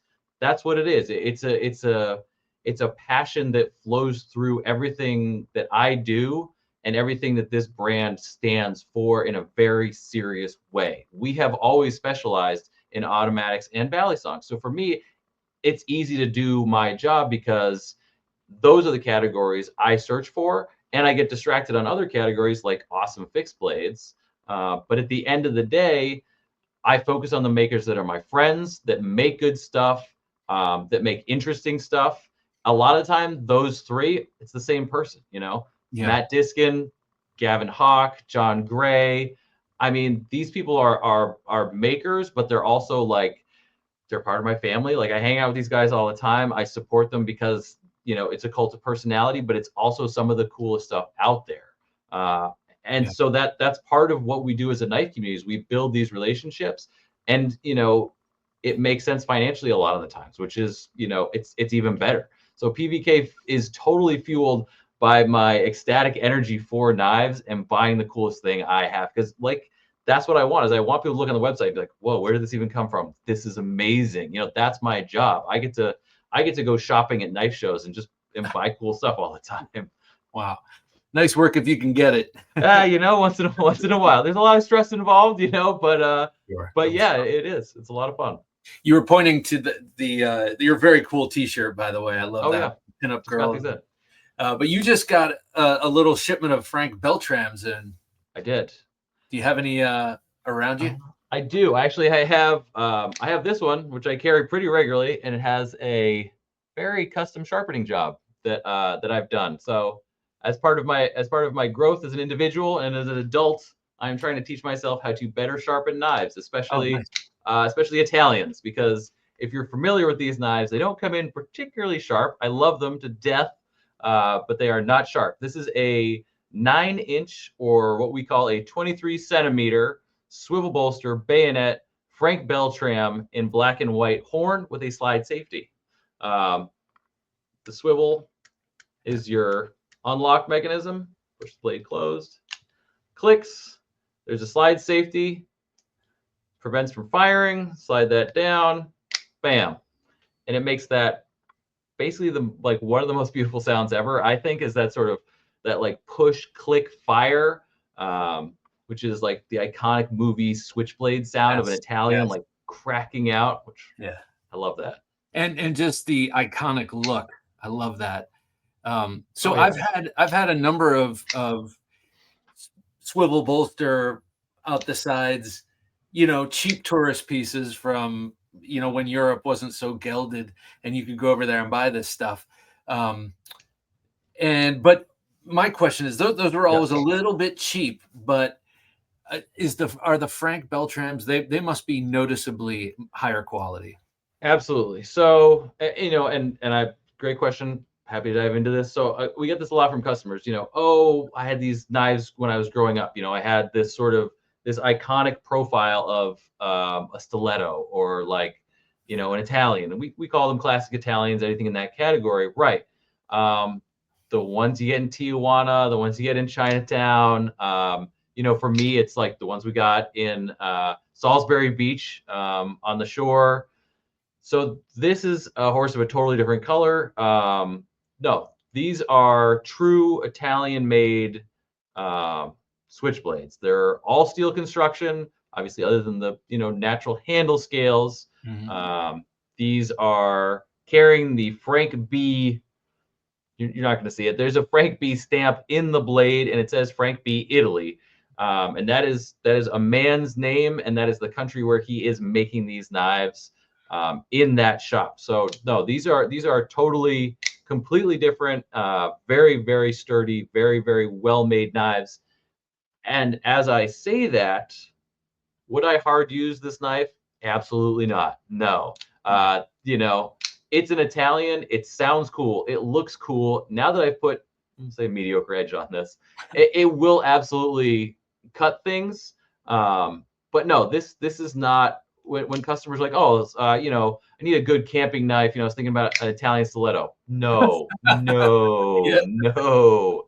what it is. It's a passion that flows through everything that I do and everything that this brand stands for in a very serious way. We have always specialized in automatics and balisongs. So for me, it's easy to do my job because those are the categories I search for, and I get distracted on other categories like awesome fixed blades. But at the end of the day, I focus on the makers that are my friends, that make good stuff, that make interesting stuff. A lot of time, those three, it's the same person, Yeah. Matt Diskin, Gavin Hawk, John Gray. I mean, these people are makers, but they're also like, they're part of my family. Like I hang out with these guys all the time. I support them because it's a cult of personality, but it's also some of the coolest stuff out there. So that's part of what we do as a knife community is we build these relationships, and it makes sense financially a lot of the times, which is it's even better. So PVK is totally fueled by my ecstatic energy for knives and buying the coolest thing I have, because that's what I want. Is I want people to look on the website and be like, whoa, where did this even come from? This is amazing. That's my job. I get to go shopping at knife shows and buy cool stuff all the time. Wow. Nice work if you can get it. Once in a while. There's a lot of stress involved, but Sure. yeah, it is. It's a lot of fun. You were pointing to the your very cool t-shirt, by the way. I love that. Yeah. Pinup girl. But you just got a little shipment of Frank Beltrams in. I did. Do you have any around you? I do. Actually, I have this one, which I carry pretty regularly, and it has a very custom sharpening job that I've done. So as part of my growth as an individual and as an adult, I'm trying to teach myself how to better sharpen knives, especially Italians, because if you're familiar with these knives, they don't come in particularly sharp. I love them to death, but they are not sharp. This is a 9-inch, or what we call a 23-centimeter swivel bolster bayonet Frank Beltram in black and white horn with a slide safety. The swivel is your unlock mechanism. Push the blade closed. Clicks. There's a slide safety. Prevents from firing. Slide that down. Bam. And it makes that basically one of the most beautiful sounds ever, I think, is that sort of that push, click, fire, which is like the iconic movie switchblade sound of an Italian cracking out, which I love that. And just the iconic look. I love that. I've had a number of swivel bolster out the sides, cheap tourist pieces from when Europe wasn't so gelded and you could go over there and buy this stuff. But my question is, those were always a little bit cheap, but are the Frank Beltrams, they must be noticeably higher quality. Absolutely. So, great question. Happy to dive into this. So we get this a lot from customers, I had these knives when I was growing up, I had this iconic profile of a stiletto or an Italian, and we call them classic Italians, anything in that category. Right. The ones you get in Tijuana, the ones you get in Chinatown, for me, it's like the ones we got in Salisbury Beach on the shore. So this is a horse of a totally different color. No, these are true Italian-made switchblades. They're all steel construction, obviously, other than the natural handle scales. Mm-hmm. These are carrying the Frank B. You're not going to see it. There's a Frank B stamp in the blade, and it says Frank B Italy, and that is a man's name, and that is the country where he is making these knives in that shop. So no, these are totally, completely different, very, very sturdy, very, very well-made knives. And as I say that, would I hard use this knife? Absolutely not. No. It's an Italian. It sounds cool. It looks cool. Now that I've put, say, mediocre edge on this, it will absolutely cut things. But no, this is not when customers are like, oh, I need a good camping knife. I was thinking about an Italian stiletto. No, no, Yeah. no.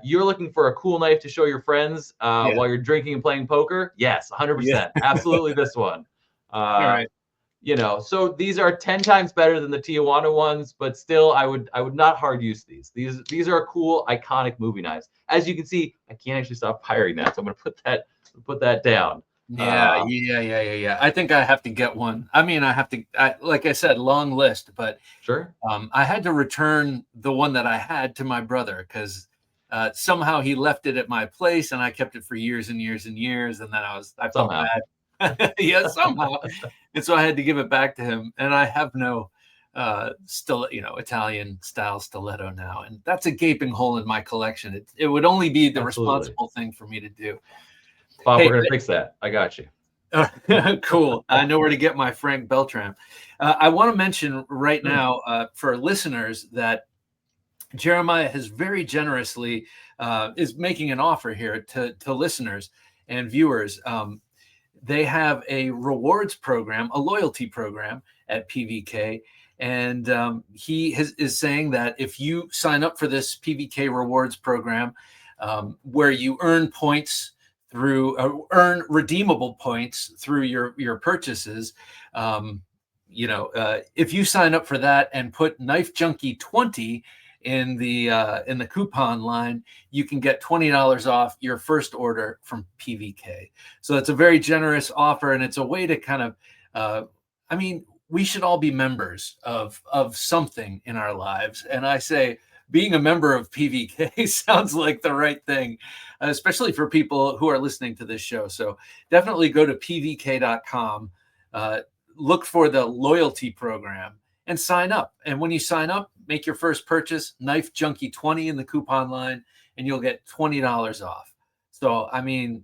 You're looking for a cool knife to show your friends Yeah. while you're drinking and playing poker? Yes, 100%. Yeah. Absolutely this one. All right. So these are 10 times better than the Tijuana ones, but still I would not hard use these. These are cool, iconic movie knives. As you can see, I can't actually stop firing that, so I'm gonna put that down. Yeah. I think I have to get one. I mean, like I said, long list, but Sure. I had to return the one that I had to my brother because somehow he left it at my place and I kept it for years and years and years. And then I felt Somehow. bad. Yeah, somehow. And so I had to give it back to him. And I have no Italian style stiletto now. And that's a gaping hole in my collection. It would only be the Absolutely. responsible thing for me to do. Bob, Hey, we're gonna fix that. I got you. Cool. I know where to get my Frank Beltram. I want to mention right now for listeners that Jeremiah has very generously is making an offer here to listeners and viewers. They have a rewards program, a loyalty program at PVK. And he is saying that if you sign up for this PVK rewards program, where you earn points earn redeemable points through your purchases. If you sign up for that and put Knife Junkie 20 in the coupon line, you can get $20 off your first order from PVK. So it's a very generous offer, and it's a way to kind of, we should all be members of something in our lives. And I say, being a member of PVK sounds like the right thing, especially for people who are listening to this show. So definitely go to pvk.com, look for the loyalty program, and sign up. And when you sign up, make your first purchase, Knife Junkie 20 in the coupon line, and you'll get $20 off. So, I mean,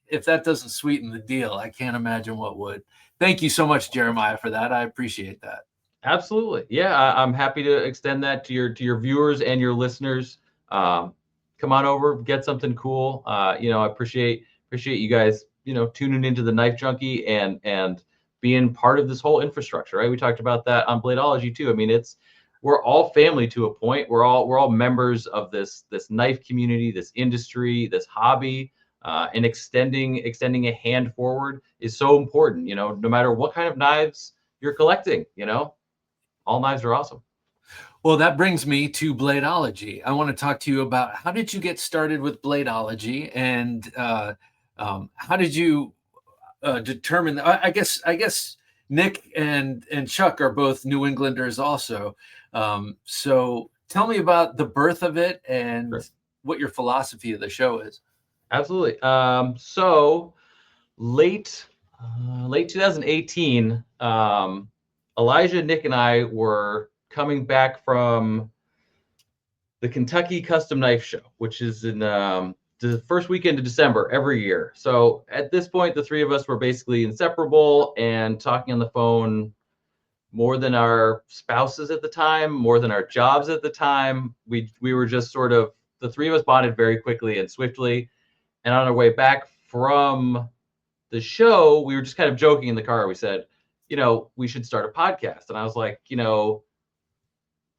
if that doesn't sweeten the deal, I can't imagine what would. Thank you so much, Jeremiah, for that. I appreciate that. Absolutely. Yeah, I'm happy to extend that to your viewers and your listeners. Come on over, get something cool. I appreciate you guys, tuning into the Knife Junkie and being part of this whole infrastructure, right? We talked about that on Bladeology too. I mean, we're all family to a point. We're all members of this knife community, this industry, this hobby, and extending a hand forward is so important. No matter what kind of knives you're collecting, all knives are awesome. Well, that brings me to Bladeology. I want to talk to you about how did you get started with Bladeology, and how did you determine? I guess Nick and Chuck are both New Englanders also. So tell me about the birth of it and Sure. what your philosophy of the show is. Absolutely. So late 2018. Elijah, Nick, and I were coming back from the Kentucky Custom Knife Show, which is in the first weekend of December every year. So at this point, the three of us were basically inseparable and talking on the phone more than our spouses at the time, more than our jobs at the time. We were just sort of, the three of us bonded very quickly and swiftly. And on our way back from the show, we were just kind of joking in the car. We said, we should start a podcast. And I was like,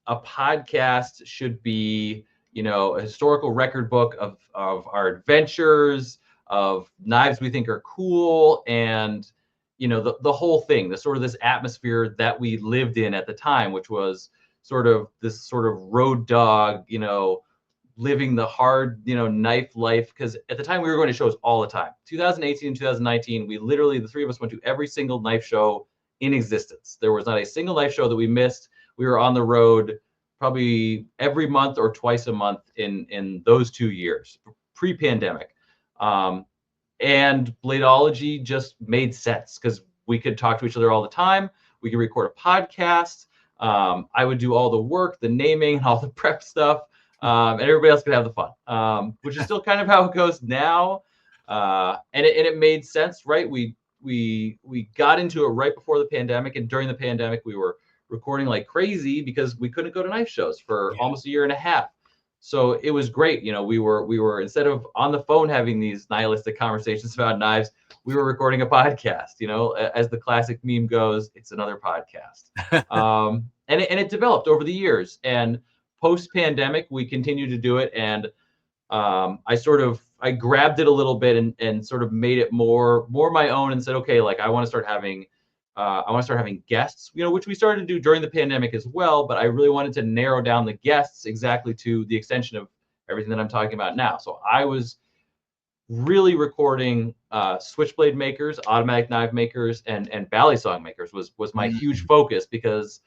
a podcast should be, a historical record book of our adventures, of knives we think are cool, and, the whole thing, the sort of this atmosphere that we lived in at the time, which was sort of this sort of road dog, living the hard, knife life. Because at the time we were going to shows all the time. 2018 and 2019, we literally, the three of us went to every single knife show in existence. There was not a single knife show that we missed. We were on the road probably every month or twice a month in those 2 years, pre-pandemic. And Bladeology just made sense because we could talk to each other all the time. We could record a podcast. I would do all the work, the naming, all the prep stuff. And everybody else could have the fun, which is still kind of how it goes now. And it made sense, right? We got into it right before the pandemic, and during the pandemic, we were recording like crazy because we couldn't go to knife shows for almost a year and a half. So it was great. We were instead of on the phone having these nihilistic conversations about knives, we were recording a podcast. As the classic meme goes, it's another podcast. And it developed over the years. And post-pandemic, we continued to do it. And I grabbed it a little bit and sort of made it more my own, and said, okay, like I want to start having guests, which we started to do during the pandemic as well. But I really wanted to narrow down the guests exactly to the extension of everything that I'm talking about now. So I was really recording switchblade makers, automatic knife makers, and bally song makers was my huge focus, because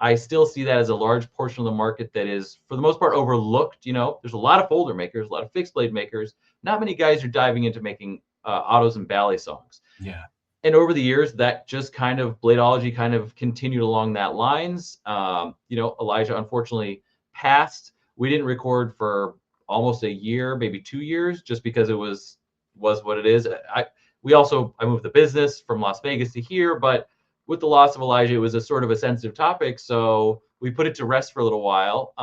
I still see that as a large portion of the market that is, for the most part, overlooked. There's a lot of folder makers, a lot of fixed blade makers. Not many guys are diving into making autos and bally songs. Yeah. And over the years, that just kind of Bladeology kind of continued along that lines. Elijah unfortunately passed. We didn't record for almost a year, maybe 2 years, just because it was what it is. I moved the business from Las Vegas to here, but with the loss of Elijah, it was a sort of a sensitive topic. So we put it to rest for a little while.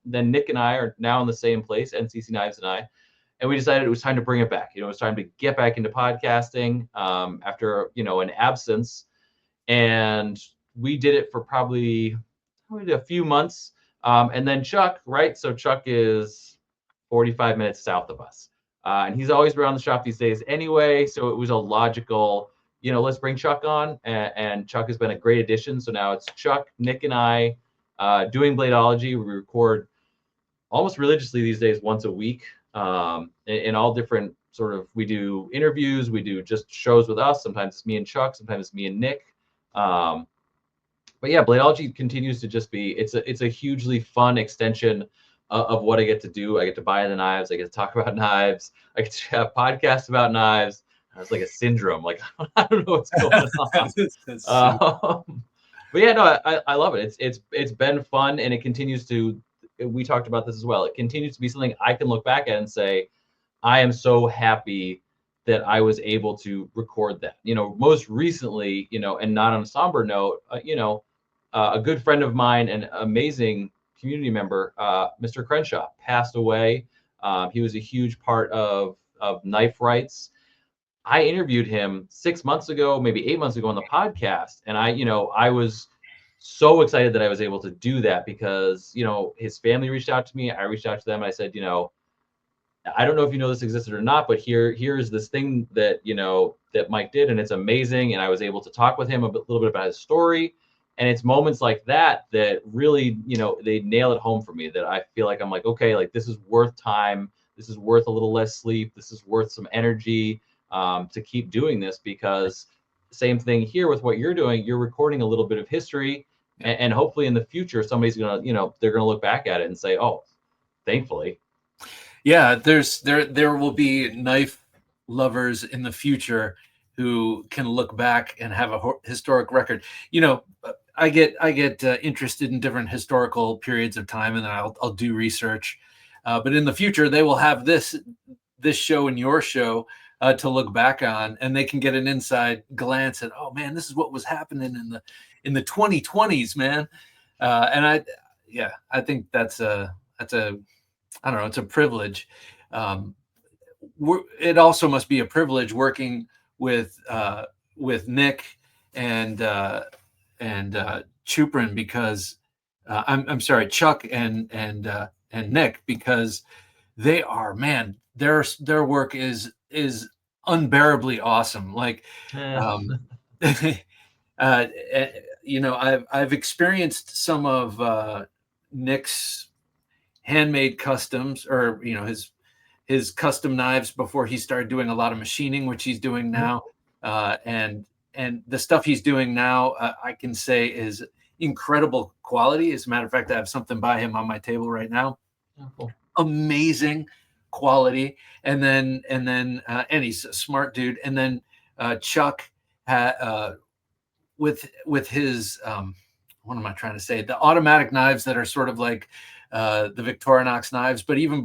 Then Nick and I are now in the same place, NCC Knives and I. And we decided it was time to bring it back. It was time to get back into podcasting after, an absence. And we did it for probably a few months. And then Chuck, right? So Chuck is 45 minutes south of us. And he's always around the shop these days anyway. So it was a logical, let's bring Chuck on. And Chuck has been a great addition. So now it's Chuck, Nick, and I doing Bladeology. We record almost religiously these days, once a week. In all different we do interviews, we do just shows with us. Sometimes it's me and Chuck, sometimes it's me and Nick. But yeah, Bladeology continues to just be, it's a hugely fun extension of what I get to do. I get to buy the knives, I get to talk about knives, I get to have podcasts about knives. It's like a syndrome. Like, I don't know what's going on. But yeah, no, I love it. It's been fun, and it continues to, we talked about this as well. It continues to be something I can look back at and say, I am so happy that I was able to record that. Most recently, and not on a somber note, a good friend of mine, an amazing community member, Mr. Crenshaw, passed away. He was a huge part of Knife Rights. I interviewed him 6 months ago, maybe 8 months ago on the podcast. And I was so excited that I was able to do that, because, his family reached out to me. I reached out to them. And I said, I don't know if this existed or not, but here's this thing that, that Mike did, and it's amazing. And I was able to talk with him a little bit about his story. And it's moments like that really, they nail it home for me, that I feel like I'm like, okay, like this is worth time. This is worth a little less sleep. This is worth some energy to keep doing this, because same thing here with what you're doing. You're recording a little bit of history, and hopefully in the future, somebody's going to, they're going to look back at it and say, oh, thankfully. Yeah, there will be knife lovers in the future who can look back and have a historic record. I get interested in different historical periods of time, and I'll do research. But in the future, they will have this show and your show to look back on, and they can get an inside glance at, oh man, this is what was happening in the 2020s, man. And I think that's a I don't know, it's a privilege. It also must be a privilege working with Nick and Chuprin, because I'm sorry, Chuck and Nick, because they are, man, their work is unbearably awesome. Like, I've experienced some of Nick's handmade customs, or his custom knives, before he started doing a lot of machining, which he's doing now. And the stuff he's doing now, I can say, is incredible quality. As a matter of fact, I have something by him on my table right now. Oh, cool. Amazing quality. And he's a smart dude. And then Chuck with his what am I trying to say? The automatic knives that are sort of like the Victorinox knives, but even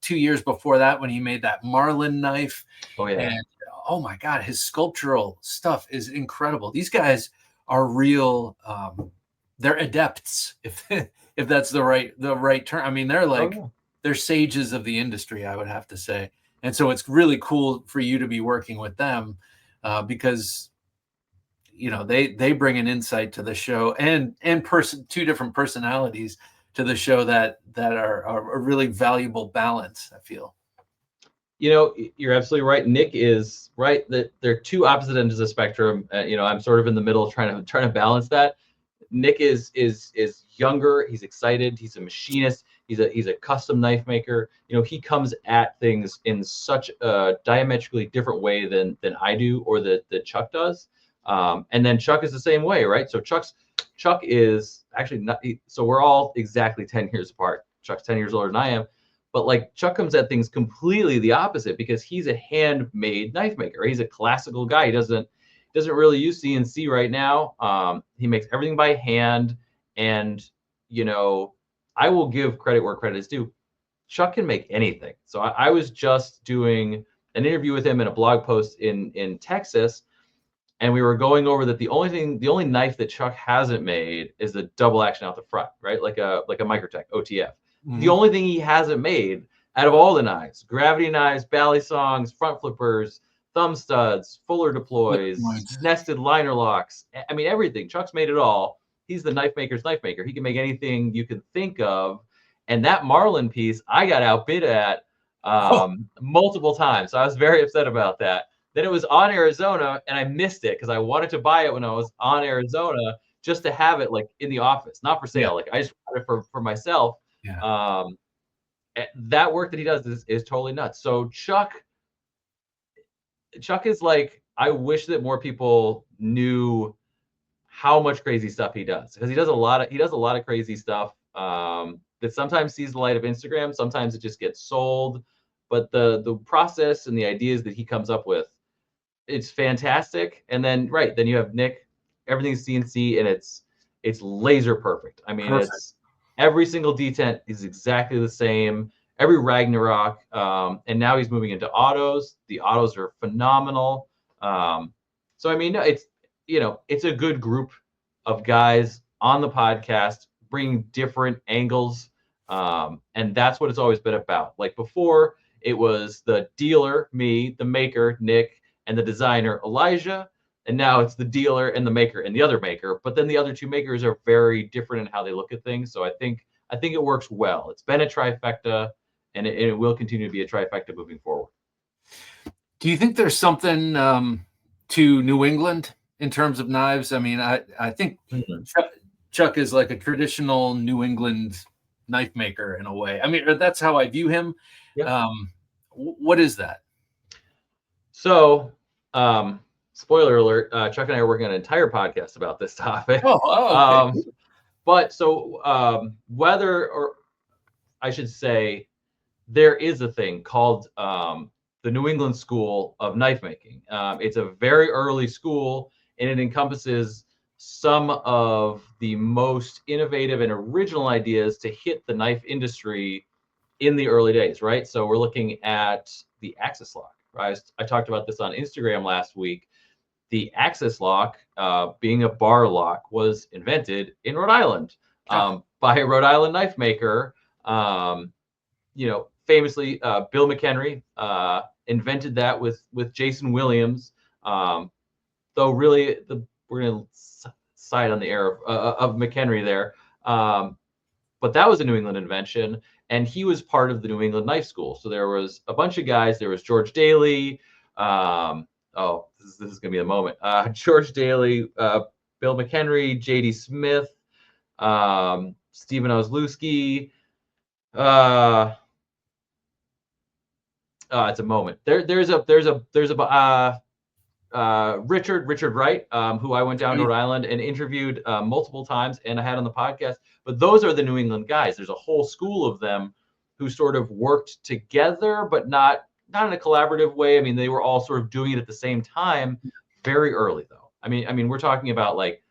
2 years before that, when he made that Marlin knife. Oh yeah. And oh my God, his sculptural stuff is incredible. These guys are real. they're adepts, if if that's the right term. I mean, they're like they're sages of the industry, I would have to say. And so it's really cool for you to be working with them, because they bring an insight to the show, and two different personalities to the show that are a really valuable balance, I feel. You're absolutely right. Nick is right. That they're two opposite ends of the spectrum. I'm sort of in the middle, trying to balance that. Nick is younger. He's excited. He's a machinist. He's a custom knife maker. He comes at things in such a diametrically different way than I do, or that Chuck does. And then Chuck is the same way, right? So Chuck is actually not. So we're all exactly 10 years apart. Chuck's 10 years older than I am. But like Chuck comes at things completely the opposite, because he's a handmade knife maker. He's a classical guy. He doesn't really use CNC right now. He makes everything by hand. And, I will give credit where credit is due. Chuck can make anything. So I was just doing an interview with him in a blog post in Texas. And we were going over that the only knife that Chuck hasn't made is the double action out the front, right? Like a Microtech OTF. Mm-hmm. The only thing he hasn't made out of all the knives, gravity knives, bally songs, front flippers, thumb studs, fuller deploys, nested liner locks. I mean, everything. Chuck's made it all. He's the knife maker's knife maker. He can make anything you can think of. And that Marlin piece, I got outbid at multiple times. So I was very upset about that. Then it was on Arizona, and I missed it because I wanted to buy it when I was on Arizona, just to have it like in the office, not for sale. Yeah. Like I just wanted it for myself. Yeah. That work that he does is totally nuts. So Chuck is like, I wish that more people knew how much crazy stuff he does, because he does a lot of crazy stuff that sometimes sees the light of Instagram. Sometimes it just gets sold, but the process and the ideas that he comes up with, it's fantastic. And then then you have Nick, everything's CNC, and it's laser perfect. I mean, perfect. It's every single detent is exactly the same. Every Ragnarok, and now he's moving into autos. The autos are phenomenal. So I mean, it's a good group of guys on the podcast bringing different angles, and that's what it's always been about. Like before, it was the dealer, me, the maker, Nick, and the designer, Elijah. And now it's the dealer and the maker and the other maker. But then the other two makers are very different in how they look at things. So I think it works well. It's been a trifecta, and it will continue to be a trifecta moving forward. Do you think there's something to New England in terms of knives? I mean, I think Chuck is like a traditional New England knife maker in a way. I mean, that's how I view him. Yep. What is that? So, spoiler alert, Chuck and I are working on an entire podcast about this topic. Oh, okay. But so whether, or I should say, there is a thing called the New England School of Knife Making. It's a very early school, and it encompasses some of the most innovative and original ideas to hit the knife industry in the early days, right? So we're looking at the Axis lock, right? I talked about this on Instagram last week. The Axis lock, being a bar lock, was invented in Rhode Island by a Rhode Island knife maker. Famously, Bill McHenry invented that with Jason Williams. Though really, we're going to side on the air of McHenry there. But that was a New England invention, and he was part of the New England Knife School. So there was a bunch of guys. There was George Daly. This is going to be a moment. George Daly, Bill McHenry, J.D. Smith, Stephen Ozlewski. It's a moment. There's a Richard Wright, who I went down to Rhode Island and interviewed multiple times, and I had on the podcast. But those are the New England guys. There's a whole school of them who sort of worked together, but not in a collaborative way. I mean, they were all sort of doing it at the same time, very early though. I mean, we're talking about late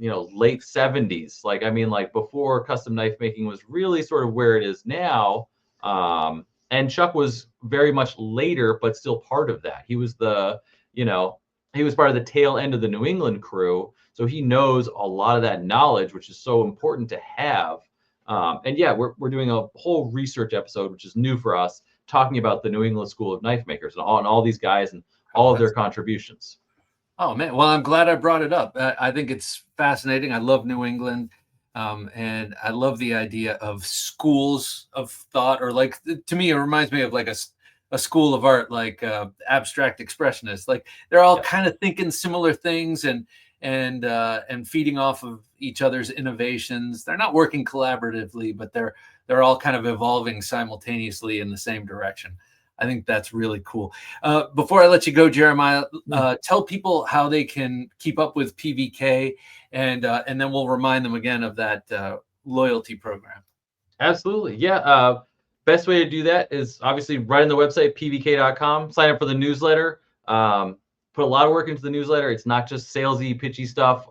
70s. Like before custom knife making was really sort of where it is now. And Chuck was very much later, but still part of that. He was the he was part of the tail end of the New England crew. So he knows a lot of that knowledge, which is so important to have. And yeah, we're doing a whole research episode, which is new for us, talking about the New England School of Knife Makers and all these guys and all of their contributions. Oh man, well, I'm glad I brought it up. I think it's fascinating. I love New England, and I love the idea of schools of thought, or like, to me, it reminds me of like a school of art, like abstract expressionists. Like they're all kind of thinking similar things and feeding off of each other's innovations. They're not working collaboratively, but they're all kind of evolving simultaneously in the same direction. I think that's really cool. Before I let you go, Jeremiah, tell people how they can keep up with PVK, and then we'll remind them again of that loyalty program. Absolutely. Yeah. Best way to do that is obviously right on the website, pvk.com. Sign up for the newsletter. Put a lot of work into the newsletter. It's not just salesy, pitchy stuff.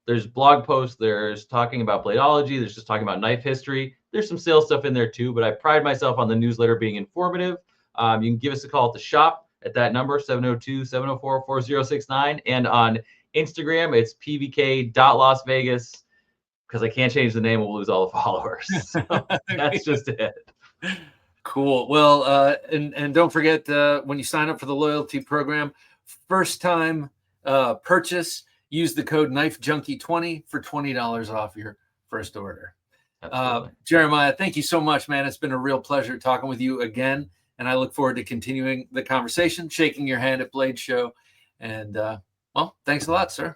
There's blog posts. There's talking about Bladeology. There's just talking about knife history. There's some sales stuff in there too, but I pride myself on the newsletter being informative. You can give us a call at the shop at that number, 702-704-4069. And on Instagram, it's pvk.lasvegas, because I can't change the name. We'll lose all the followers. So that's just it. Cool. Well, and don't forget, when you sign up for the loyalty program, first time purchase, use the code KnifeJunkie20 for $20 off your first order. Jeremiah, thank you so much, man. It's been a real pleasure talking with you again. And I look forward to continuing the conversation, shaking your hand at Blade Show. And, well, thanks a lot, sir.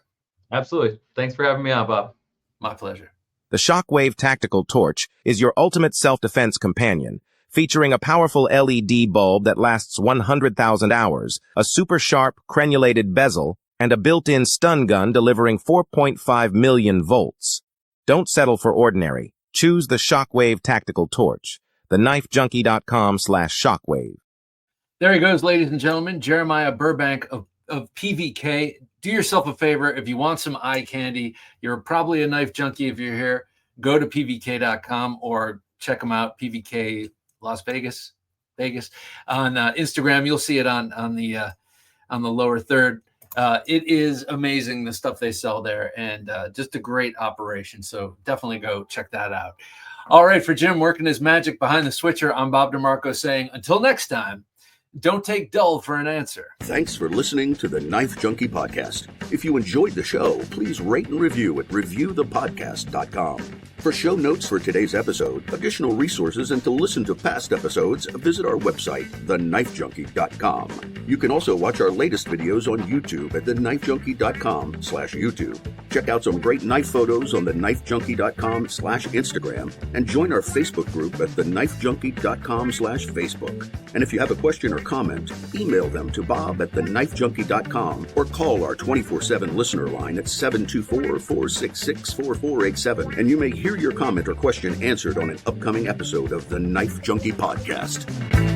Absolutely. Thanks for having me on, Bob. My pleasure. The Shockwave Tactical Torch is your ultimate self-defense companion, featuring a powerful LED bulb that lasts 100,000 hours, a super sharp, crenulated bezel, and a built-in stun gun delivering 4.5 million volts. Don't settle for ordinary. Choose the Shockwave Tactical Torch. TheKnifeJunkie.com/shockwave. There he goes, ladies and gentlemen. Jeremiah Burbank of PVK. Do yourself a favor. If you want some eye candy, you're probably a knife junkie if you're here, go to pvk.com or check them out, PVK Las Vegas. On Instagram, you'll see it on the lower third. It is amazing, the stuff they sell there, and just a great operation. So definitely go check that out. All right, for Jim working his magic behind the switcher, I'm Bob DeMarco saying, until next time, don't take dull for an answer. Thanks for listening to the Knife Junkie podcast. If you enjoyed the show, please rate and review at reviewthepodcast.com. For show notes for today's episode, additional resources, and to listen to past episodes, visit our website, TheKnifeJunkie.com. You can also watch our latest videos on YouTube at TheKnifeJunkie.com/YouTube. Check out some great knife photos on TheKnifeJunkie.com/Instagram, and join our Facebook group at TheKnifeJunkie.com/Facebook. And if you have a question or comment, email them to bob@TheKnifeJunkie.com or call our 24/7 listener line at 724-466-4487, and you may hear your comment or question answered on an upcoming episode of the Knife Junkie podcast.